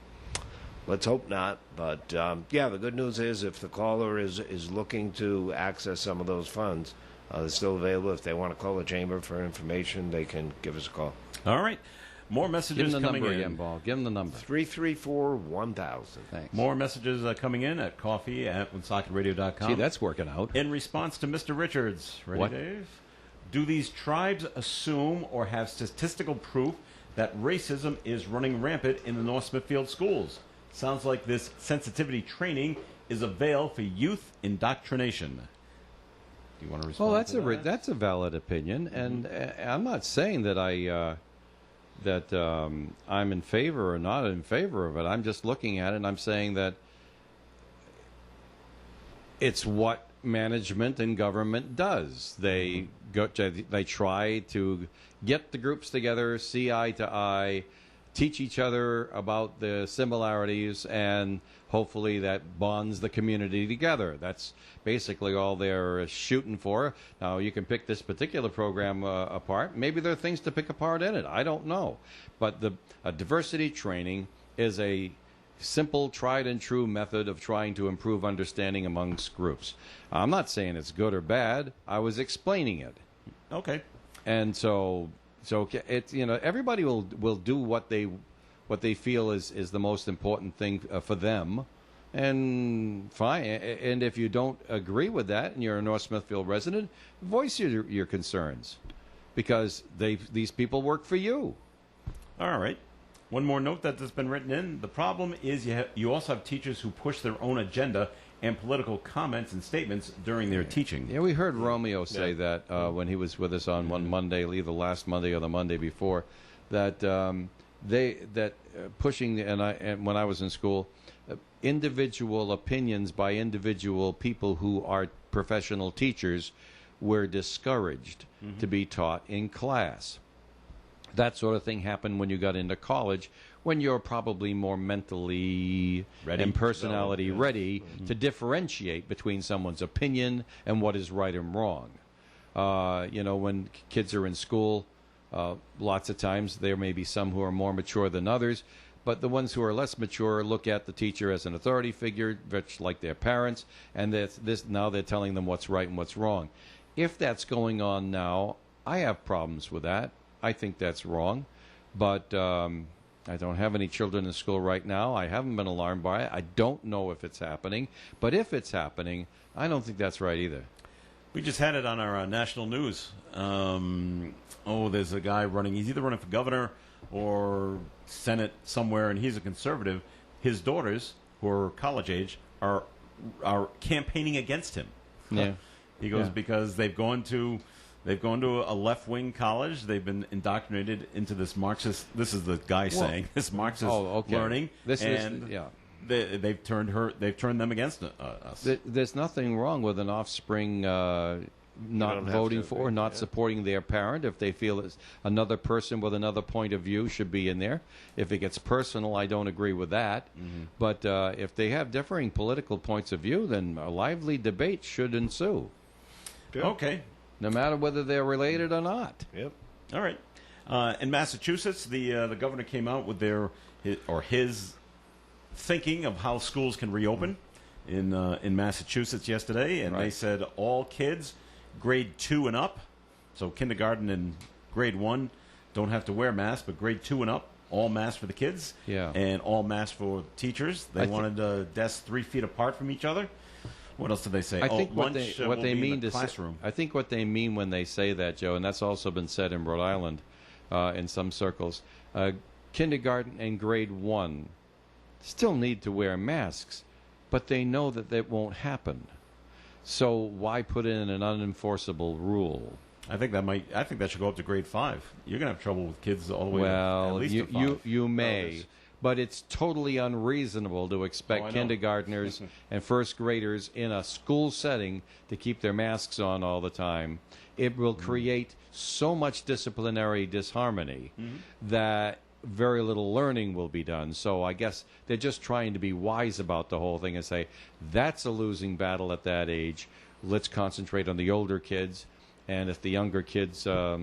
let's hope not. But, the good news is if the caller is looking to access some of those funds, they're still available. If they want to call the Chamber for information, they can give us a call. All right. More messages Give them the coming number in. again, Paul. Give them the number. 334-1000. Thanks. More messages coming in at coffee@woonsocketradio.com. See, that's working out. In response to Mr. Richards. Ready, What? Dave? Do these tribes assume or have statistical proof that racism is running rampant in the North Smithfield schools? Sounds like this sensitivity training is a veil for youth indoctrination. Do you want to respond? Well, to that? that's a valid opinion, and I'm not saying that I'm in favor or not in favor of it. I'm just looking at it and I'm saying that it's what management and government does. They try to get the groups together, see eye to eye, teach each other about the similarities, and hopefully that bonds the community together. That's basically all they're shooting for. Now, you can pick this particular program apart. Maybe there are things to pick apart in it. I don't know. But a diversity training is a simple, tried and true method of trying to improve understanding amongst groups. I'm not saying it's good or bad. I was explaining it. Okay. And so it's, everybody will do what they feel is the most important thing for them, and fine. And if you don't agree with that and you're a North Smithfield resident, voice your concerns, because these people work for you. All right. One more note that's been written in. The problem is you also have teachers who push their own agenda and political comments and statements during their teaching. Yeah, we heard Romeo say that when he was with us on one Monday, either last Monday or the Monday before, that pushing, and when I was in school, individual opinions by individual people who are professional teachers were discouraged to be taught in class. That sort of thing happened when you got into college, when you're probably more mentally and personality ready to differentiate between someone's opinion and what is right and wrong. When kids are in school, lots of times there may be some who are more mature than others, but the ones who are less mature look at the teacher as an authority figure, much like their parents, and now they're telling them what's right and what's wrong. If that's going on now, I have problems with that. I think that's wrong, but I don't have any children in school right now. I haven't been alarmed by it. I don't know if it's happening, but if it's happening, I don't think that's right either. We just had it on our national news. There's a guy running. He's either running for governor or Senate somewhere, and he's a conservative. His daughters, who are college age, are campaigning against him. Yeah, he goes because they've gone to a left-wing college. They've been indoctrinated into this Marxist. This is the guy saying this Marxist learning. They've turned them against us. There's nothing wrong with an offspring not voting for, not supporting their parent if they feel it's another person with another point of view should be in there. If it gets personal, I don't agree with that. But if they have differing political points of view, then a lively debate should ensue. Okay. No matter whether they're related or not. Yep. All right. In Massachusetts, the governor came out with his thinking of how schools can reopen in Massachusetts yesterday, and they said all kids grade 2 and up, so kindergarten and grade 1 don't have to wear masks, but grade 2 and up, all masks for the kids, and all masks for teachers. They wanted desks 3 feet apart from each other. What else did they say? I think what lunch they mean to classroom. I think what they mean when they say that, Joe, and that's also been said in Rhode Island in some circles, kindergarten and grade 1 still need to wear masks, but they know that won't happen. So why put in an unenforceable rule? I think that should go up to grade 5. You're going to have trouble with kids all the way at least to 5. You may. But it's totally unreasonable to expect kindergartners and first graders in a school setting to keep their masks on all the time. It will create so much disciplinary disharmony that very little learning will be done. So I guess they're just trying to be wise about the whole thing and say, that's a losing battle at that age. Let's concentrate on the older kids. And if the younger kids, what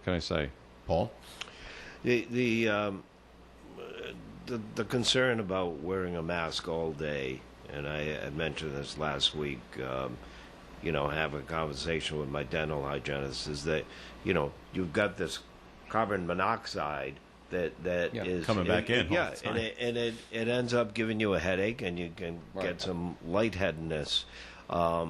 can I say? Paul? The concern about wearing a mask all day, and I had mentioned this last week, having a conversation with my dental hygienist, is that, you've got this carbon monoxide that is coming back in. Yeah, and it ends up giving you a headache, and you can get some lightheadedness. I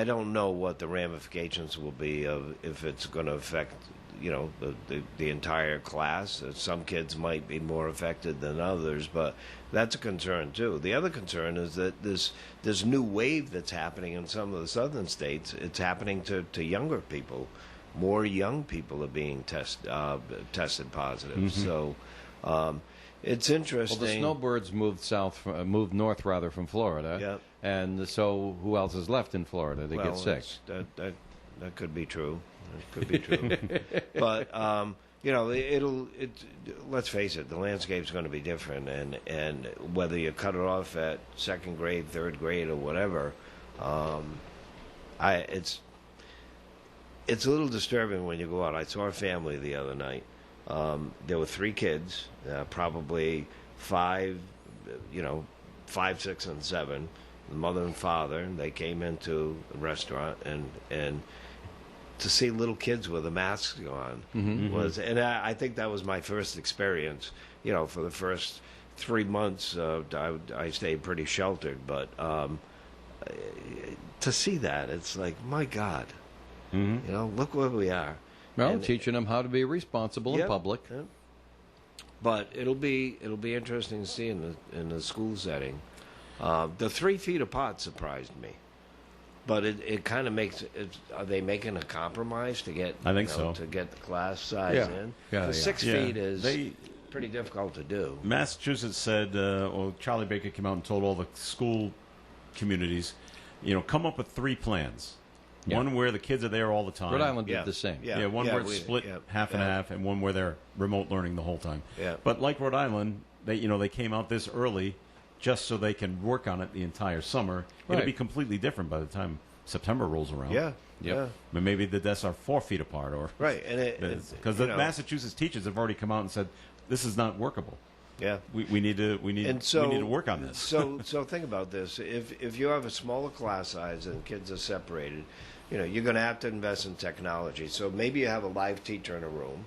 don't know what the ramifications will be of if it's going to affect the entire class. Some kids might be more affected than others, but that's a concern too. The other concern is that this new wave that's happening in some of the southern states, it's happening to younger people. More young people are being tested positive. So It's Well, interesting. the snowbirds moved north rather from Florida. Yep. And so who else is left in Florida? They get sick. That could be true. That could be true. But you know, let's face it, the landscape's going to be different, and whether you cut it off at second grade, third grade, or whatever, it's a little disturbing when you go out. I saw a family the other night. There were 3 kids, probably 5, 5, 6, and 7. The mother and father. And they came into a restaurant, and to see little kids with the masks on was, and I think that was my first experience. You know, for the first 3 months, I stayed pretty sheltered, but to see that, it's like, my God, you know, look where we are. Well, And- teaching them how to be responsible in Yep, public. yep. But it'll be interesting to see in the school setting. The 3 feet apart surprised me, but it kind of makes it. Are they making a compromise to get? I think so. To get the class size Yeah. in. Yeah, 'Cause yeah. 6 Yeah. feet is They- pretty difficult to do. Massachusetts said, or Charlie Baker came out and told all the school communities, come up with 3 plans. Yeah. One where the kids are there all the time. Rhode Island Yeah. did the same. Yeah, one where it's we- split yeah, half and yeah. half, and one where they're remote learning the whole time. Yeah. But like Rhode Island, they came out this early just so they can work on it the entire summer. It'll Right. be completely different by the time September rolls around. Yeah. Yep. Yeah. But maybe the desks are 4 feet apart, or Right, and because the Massachusetts teachers have already come out and said this is not workable. Yeah. We need to work on this. So think about this. If you have a smaller class size and kids are separated, you're going to have to invest in technology. So maybe you have a live teacher in a room,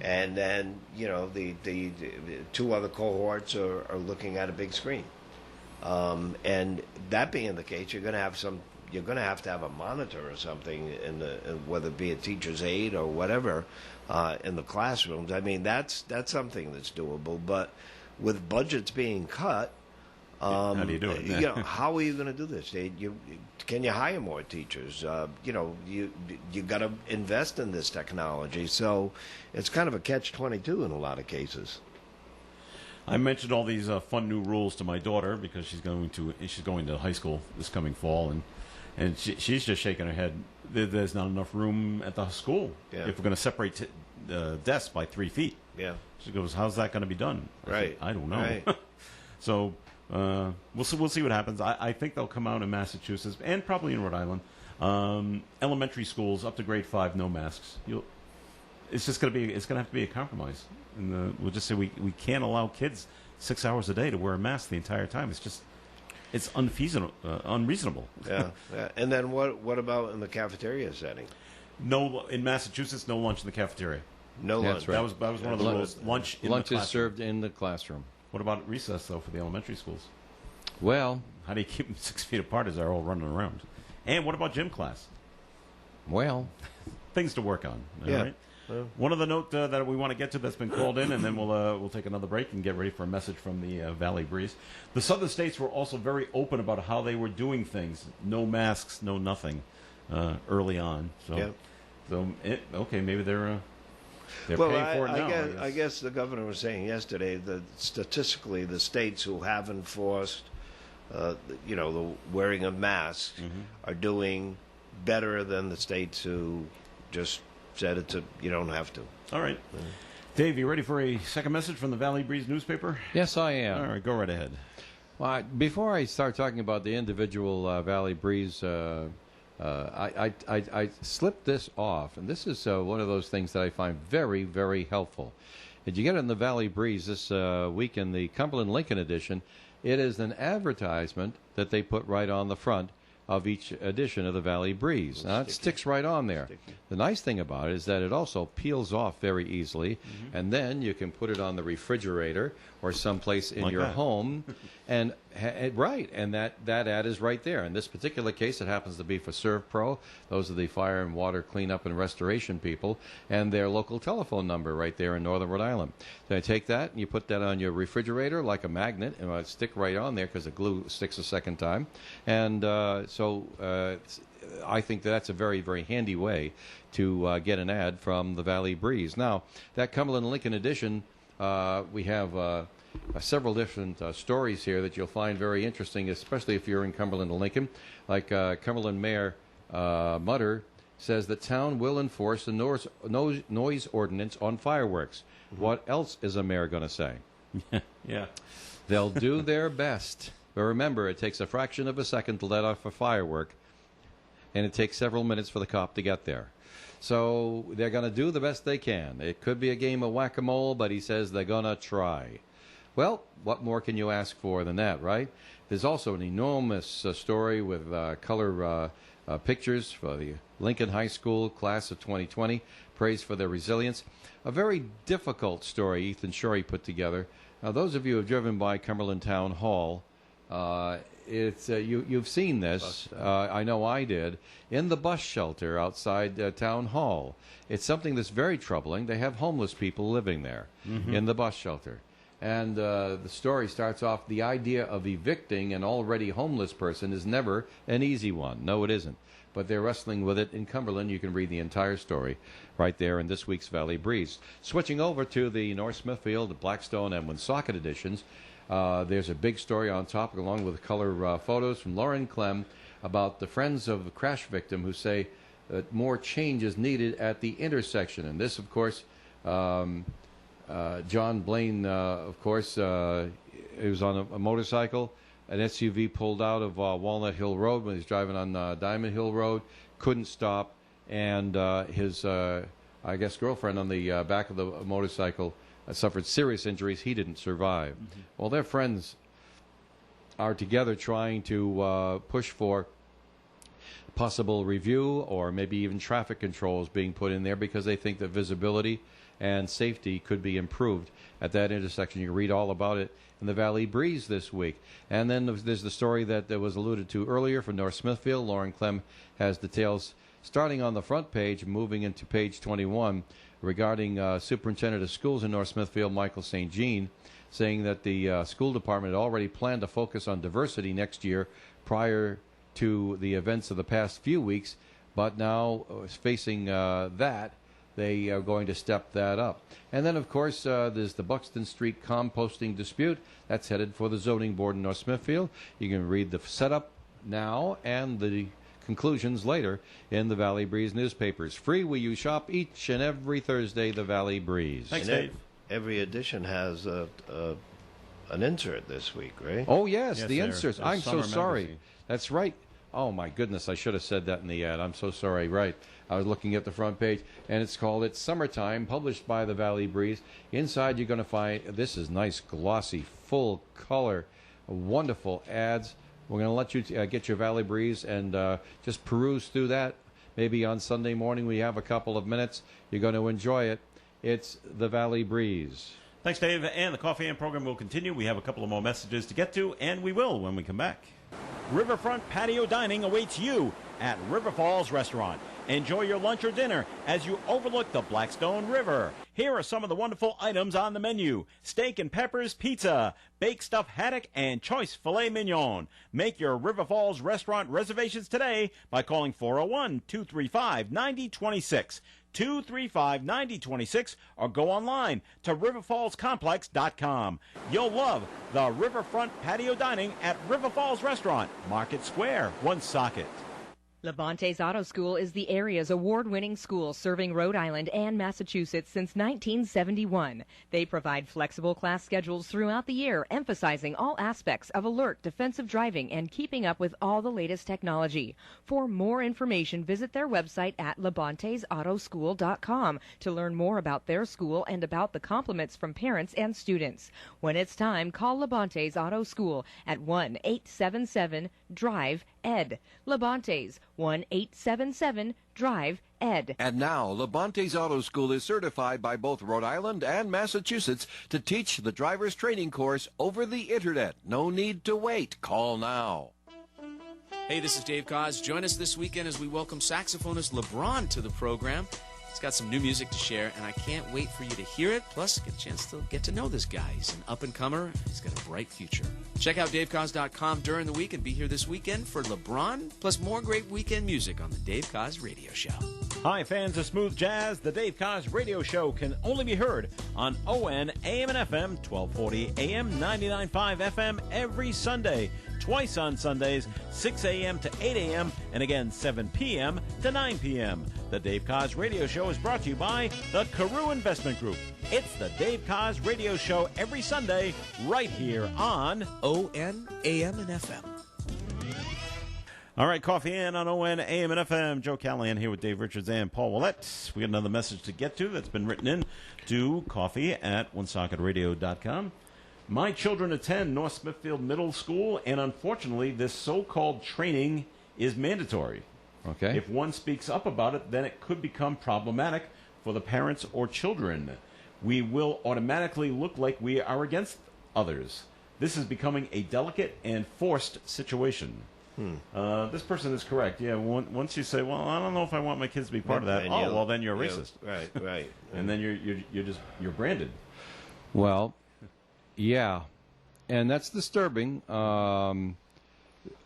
and then the 2 other cohorts are looking at a big screen. And that being the case, you're going to have to have a monitor or something whether it be a teacher's aide or whatever in the classrooms. I mean, that's something that's doable. But with budgets being cut, how do you do it? how are you going to do this? Can you hire more teachers? You got to invest in this technology. So it's kind of a catch-22 in a lot of cases. I mentioned all these fun new rules to my daughter because she's going to high school this coming fall, and she's just shaking her head. There's not enough room at the school Yeah. if we're going to separate desks by 3 feet. Yeah. She goes, "How's that going to be done?" I said, Right. I don't know. Right. So we'll see what happens. I think they'll come out in Massachusetts and probably in Rhode Island. Elementary schools up to grade 5, no masks. It's going to have to be a compromise, and we'll just say we can't allow kids 6 hours a day to wear a mask the entire time. It's unreasonable. Yeah. And then what about in the cafeteria setting? No, in Massachusetts, no lunch in the cafeteria. No That's lunch. right. That was one of the rules. Lunch in Lunch the is classroom. served in the classroom. What about recess though for the elementary schools? Well, How do you keep them 6 feet apart as they're all running around? And what about gym class? Things to work on. All Yeah. right. One other note that we want to get to that's been called in, and then we'll take another break and get ready for a message from the Valley Breeze. The southern states were also very open about how they were doing things. No masks, no nothing, early on. So, Yep. okay, maybe they're paying for it now. I guess the governor was saying yesterday that statistically the states who have enforced, the wearing of masks are doing better than the states who just said you don't have to. All right. Dave, you ready for a second message from the Valley Breeze newspaper? yes, I am. All right, go right ahead. Well, before I start talking about the individual Valley Breeze, I slipped this off, and this is one of those things that I find very, very helpful. Did you get it in the Valley Breeze this week in the Cumberland Lincoln edition? It is an advertisement that they put right on the front of each edition of the Valley Breeze. Now, it sticks right on there. The nice thing about it is that it also peels off very easily, and then you can put it on the refrigerator or someplace in Like your that. home. And right, and that ad is right there. In this particular case, it happens to be for ServPro. Those are the fire and water cleanup and restoration people, and their local telephone number right there in Northern Rhode Island. So you take that and you put that on your refrigerator like a magnet, and it'll stick right on there because the glue sticks a second time. And I think that's a very, very handy way to get an ad from the Valley Breeze. Now, that Cumberland Lincoln edition, we have several different stories here that you'll find very interesting, especially if you're in Cumberland and Lincoln. Like Cumberland Mayor Mutter says that town will enforce the noise ordinance on fireworks. What else is a mayor going to say? Yeah. They'll do their best. But remember, it takes a fraction of a second to let off a firework, and it takes several minutes for the cop to get there. So they're going to do the best they can. It could be a game of whack-a-mole, but he says they're going to try. Well, what more can you ask for than that, right? There's also an enormous story with color pictures for the Lincoln High School class of 2020, praise for their resilience. A very difficult story Ethan Shorey put together. Now, those of you who have driven by Cumberland Town Hall, you've seen this. I know I did, in the bus shelter outside Town Hall. It's something that's very troubling. They have homeless people living there in the bus shelter. And the story starts off, the idea of evicting an already homeless person is never an easy one. No, it isn't. But they're wrestling with it in Cumberland. You can read the entire story right there in this week's Valley Breeze. Switching over to the North Smithfield, Blackstone, and Woonsocket editions, there's a big story on top, along with color photos from Lauren Clem, about the friends of the crash victim who say that more change is needed at the intersection. And this, of course, John Blaine, of course, he was on a motorcycle. An SUV pulled out of Walnut Hill Road when he was driving on Diamond Hill Road, couldn't stop, and his, I guess, girlfriend on the back of the motorcycle suffered serious injuries. He didn't survive. Well, their friends are together trying to push for possible review or maybe even traffic controls being put in there because they think that visibility and safety could be improved at that intersection. You can read all about it in the Valley Breeze this week. And then there's the story that was alluded to earlier from North Smithfield. Lauren Clem has details starting on the front page, moving into page 21, regarding Superintendent of Schools in North Smithfield, Michael St. Jean, saying that the school department had already planned to focus on diversity next year prior to the events of the past few weeks, but now facing that, they are going to step that up. And then, of course, there's the Buxton Street composting dispute. That's headed for the zoning board in North Smithfield. You can read the setup now and the conclusions later in the Valley Breeze newspapers. Free where you shop each and every Thursday, the Valley Breeze. Thanks, And Dave. Every edition has an insert this week, right? Oh, yes, Yes, the there. inserts. There's I'm so Summer sorry. Magazine. That's right. Oh, my goodness, I should have said that in the ad. I'm so sorry. Right. I was looking at the front page, and it's called It's Summertime, published by the Valley Breeze. Inside, you're going to find, this is nice, glossy, full color, wonderful ads. We're going to let you get your Valley Breeze and just peruse through that. Maybe on Sunday morning we have a couple of minutes. You're going to enjoy it. It's the Valley Breeze. Thanks, Dave. And the Coffee and program will continue. We have a couple of more messages to get to, and we will when we come back. Riverfront Patio Dining awaits you at River Falls Restaurant. Enjoy your lunch or dinner as you overlook the Blackstone River. Here are some of the wonderful items on the menu: steak and peppers pizza, baked stuffed haddock, and choice filet mignon. Make your River Falls Restaurant reservations today by calling 401-235-9026. 235-9026, or go online to riverfallscomplex.com. You'll love the Riverfront Patio Dining at River Falls Restaurant, Market Square, Woonsocket. Levante's Auto School is the area's award-winning school serving Rhode Island and Massachusetts since 1971. They provide flexible class schedules throughout the year, emphasizing all aspects of alert, defensive driving, and keeping up with all the latest technology. For more information, visit their website at levantesautoschool.com to learn more about their school and about the compliments from parents and students. When it's time, call Levante's Auto School at 1-877-DRIVE-ED. Levante's 1-877-DRIVE-ED. And now, Levante's Auto School is certified by both Rhode Island and Massachusetts to teach the driver's training course over the Internet. No need to wait. Call now. Hey, this is Dave Koz. Join us this weekend as we welcome saxophonist LeBron to the program. He's got some new music to share, and I can't wait for you to hear it. Plus, get a chance to get to know this guy. He's an up-and-comer. He's got a bright future. Check out DaveKoz.com during the week and be here this weekend for LeBron, plus more great weekend music on the Dave Koz Radio Show. Hi, fans of smooth jazz. The Dave Koz Radio Show can only be heard on ON AM and FM, 1240 AM, 99.5 FM every Sunday. Twice on Sundays, 6 a.m. to 8 a.m., and again 7 p.m. to 9 p.m. The Dave Koz Radio Show is brought to you by the Carew Investment Group. It's the Dave Koz Radio Show every Sunday right here on ON AM and FM. All right, Coffee In on ON, AM, and FM. Joe Callahan here with Dave Richards and Paul Willett. We got another message to get to that's been written in to coffee@OneSocketRadio.com. My children attend North Smithfield Middle School, and unfortunately, this so-called training is mandatory. Okay. If one speaks up about it, then it could become problematic for the parents or children. We will automatically look like we are against others. This is becoming a delicate and forced situation. This person is correct. Yeah, once you say, "Well, I don't know if I want my kids to be part of that," well, then you're racist, right, and then you're branded. Well, yeah, and that's disturbing.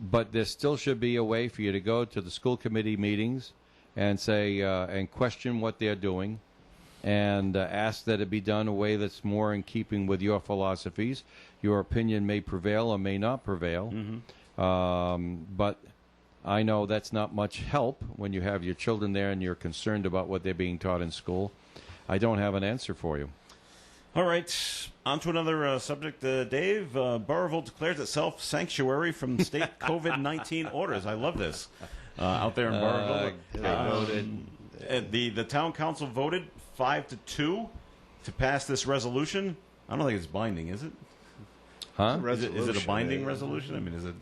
But there still should be a way for you to go to the school committee meetings and say and question what they're doing, and ask that it be done a way that's more in keeping with your philosophies. Your opinion may prevail or may not prevail. But I know that's not much help when you have your children there and you're concerned about what they're being taught in school. I don't have an answer for you. All right, on to another subject, Dave. Burrillville declares itself sanctuary from state COVID-19 orders. I love this. Out there in Burrillville. The town council voted 5-2 to pass this resolution. I don't think it's binding, is it? Huh? Is it a binding resolution? I mean, is it,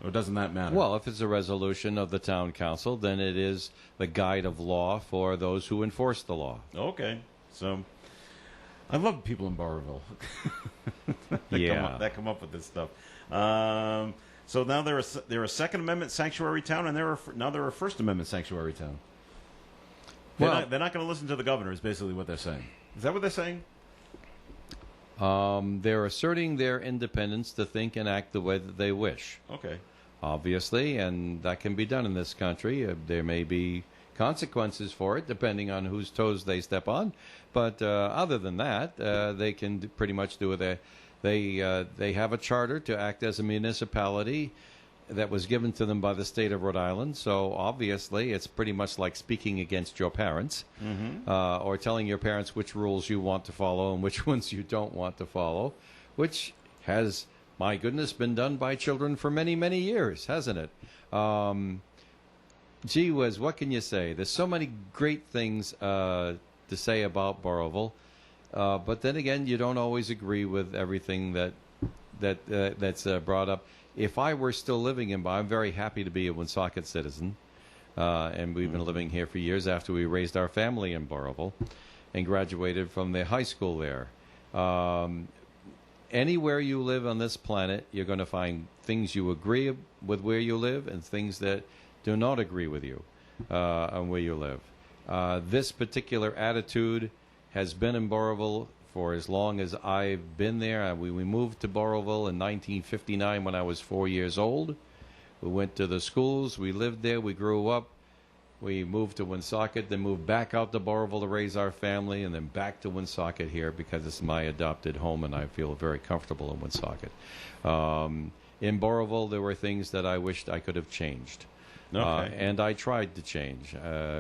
or doesn't that matter? Well, if it's a resolution of the town council, then it is the guide of law for those who enforce the law. Okay, so I love people in Burrillville that come up with this stuff. So now they're a Second Amendment sanctuary town, and now they're a First Amendment sanctuary town. They're not going to listen to the governor. Is basically what they're saying. Is that what they're saying? They're asserting their independence to think and act the way that they wish. Okay. Obviously, and that can be done in this country. There may be consequences for it, depending on whose toes they step on. But other than that, they can pretty much do it. They have a charter to act as a municipality that was given to them by the state of Rhode Island. So obviously, it's pretty much like speaking against your parents, or telling your parents which rules you want to follow and which ones you don't want to follow, which has, my goodness, been done by children for many, many years, hasn't it? Gee whiz, what can you say? There's so many great things to say about Burrillville, but then again, you don't always agree with everything that's brought up. If I were still living in, I'm very happy to be a Woonsocket citizen, and we've been living here for years after we raised our family in Burrillville and graduated from the high school there. Anywhere you live on this planet, you're going to find things you agree with where you live and things that do not agree with you on where you live. This particular attitude has been in Burrillville for as long as I've been there. We moved to Burrillville in 1959 when I was 4 years old. We went to the schools. We lived there. We grew up. We moved to Woonsocket, then moved back out to Burrillville to raise our family, and then back to Woonsocket here because it's my adopted home, and I feel very comfortable in Woonsocket. In Burrillville, there were things that I wished I could have changed. Okay. And I tried to change.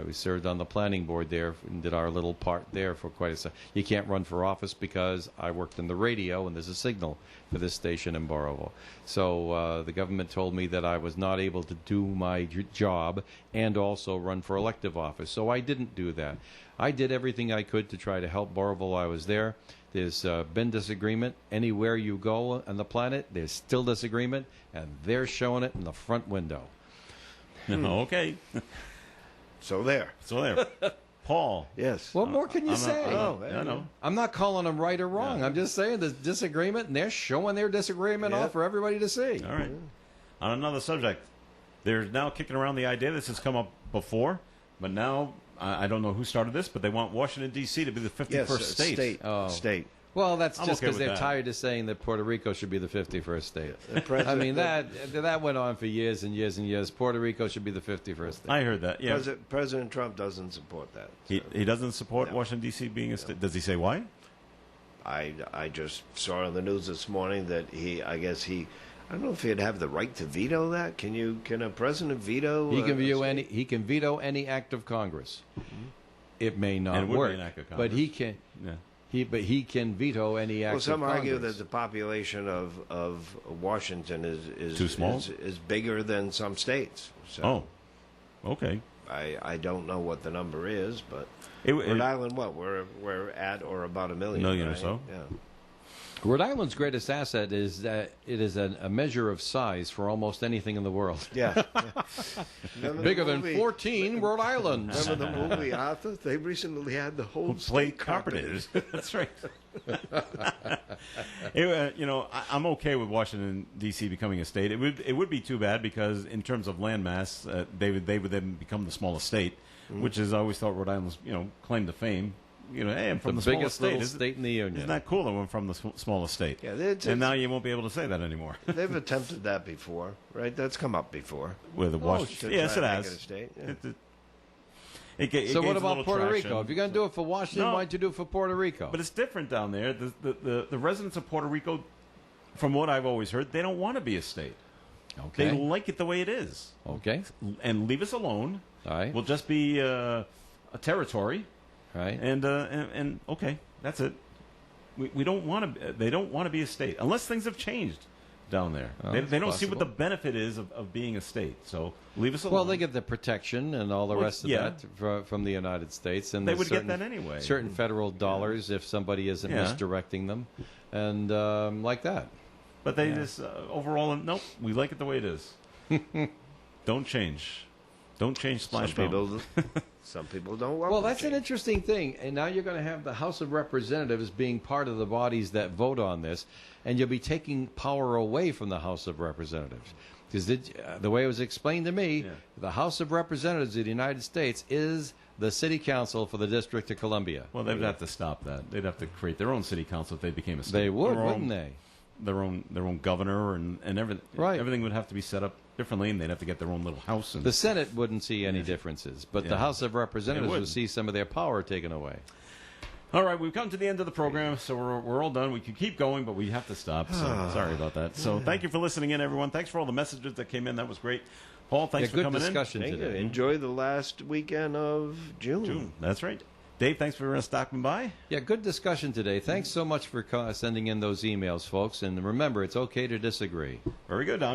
We served on the planning board there and did our little part there for quite a... You can't run for office because I worked in the radio and there's a signal for this station in Burrillville. So the government told me that I was not able to do my job and also run for elective office. So I didn't do that. I did everything I could to try to help Burrillville while I was there. There's been disagreement. Anywhere you go on the planet, there's still disagreement, and they're showing it in the front window. Okay. So there. Paul. Yes. What more can you say? I know. I'm not calling them right or wrong. Yeah. I'm just saying there's disagreement, and they're showing their disagreement off for everybody to see. All right. On another subject, they're now kicking around the idea, this has come up before, but now, I don't know who started this, but they want Washington, D.C. to be the 51st state. State. Well, that's I'm just okay because with they're that. tired of saying that Puerto Rico should be the 51st state. I president- mean, that went on for years and years and years. Puerto Rico should be the 51st state. I heard that. Yeah, President Trump doesn't support that. he doesn't support Washington D.C. being a state. Does he say why? I just saw on the news this morning that I don't know if he'd have the right to veto that. Can a president veto? He can veto a state? He can veto any act of Congress. It may not And it would be work, an act of but he Congress. can. Yeah. He can veto any act Well, some of argue Congress. that the population of Washington is Too small? is bigger than some states. So Oh, okay. I don't know what the number is, but It- Rhode it- Island, what we're at or about a million, Million or right? so. Yeah. Rhode Island's greatest asset is that it is a measure of size for almost anything in the world. Yeah. Remember the Bigger than movie- 14 Rhode Islands. Remember the movie Arthur? They recently had the whole Play state carpeted. That's right. I'm okay with Washington D.C. becoming a state. It would be too bad because in terms of land mass, they would then become the smallest state, which is I always thought Rhode Island's claim to fame. Hey, I'm from the, biggest smallest state. little state in the union. Isn't that cool that we're from the smallest state? Yeah, and now you won't be able to say that anymore. They've attempted that before, right? That's come up before. With to Washington, yes, it try and has. make it a state, yeah. It So what gains a about little Puerto traction. Rico? If you're going to do it for Washington, No. why don't you do it for Puerto Rico? But it's different down there. The residents of Puerto Rico, from what I've always heard, they don't want to be a state. Okay. They like it the way it is. Okay. And leave us alone. All right. We'll just be a territory. Right. And okay, that's it. We don't want to. They don't want to be a state unless things have changed down there. Oh, They don't it's see what the possible. benefit is of being a state. So leave us alone. Well, they get the protection and all the Well, rest of yeah. that from the United States, and They there's would get certain- that anyway. Certain federal dollars if somebody isn't Yeah. misdirecting them, and like that. But they just overall, nope. We like it the way it is. Don't change. Don't change Splash Mountain. Some people don't want. Well, that's an interesting thing. And now you're going to have the House of Representatives being part of the bodies that vote on this, and you'll be taking power away from the House of Representatives. Because the way it was explained to me, the House of Representatives of the United States is the city council for the District of Columbia. Well, they'd have to stop that. They'd have to create their own city council if they became a state. They would, Their wouldn't own- they? Their own governor and everything. Right. Everything would have to be set up differently, and they'd have to get their own little house. And The Senate wouldn't see any differences, but the Yeah. House of Representatives It would. would see some of their power taken away. All right, we've come to the end of the program, so we're all done. We could keep going, but we have to stop. So sorry about that. So thank you for listening in, everyone. Thanks for all the messages that came in. That was great. Paul, thanks Yeah, for good coming discussion Thank you. today. Enjoy the last weekend of June. in. That's right. Dave, thanks for stopping by. Yeah, good discussion today. Thanks so much for sending in those emails, folks. And remember, it's okay to disagree. Very good. I'm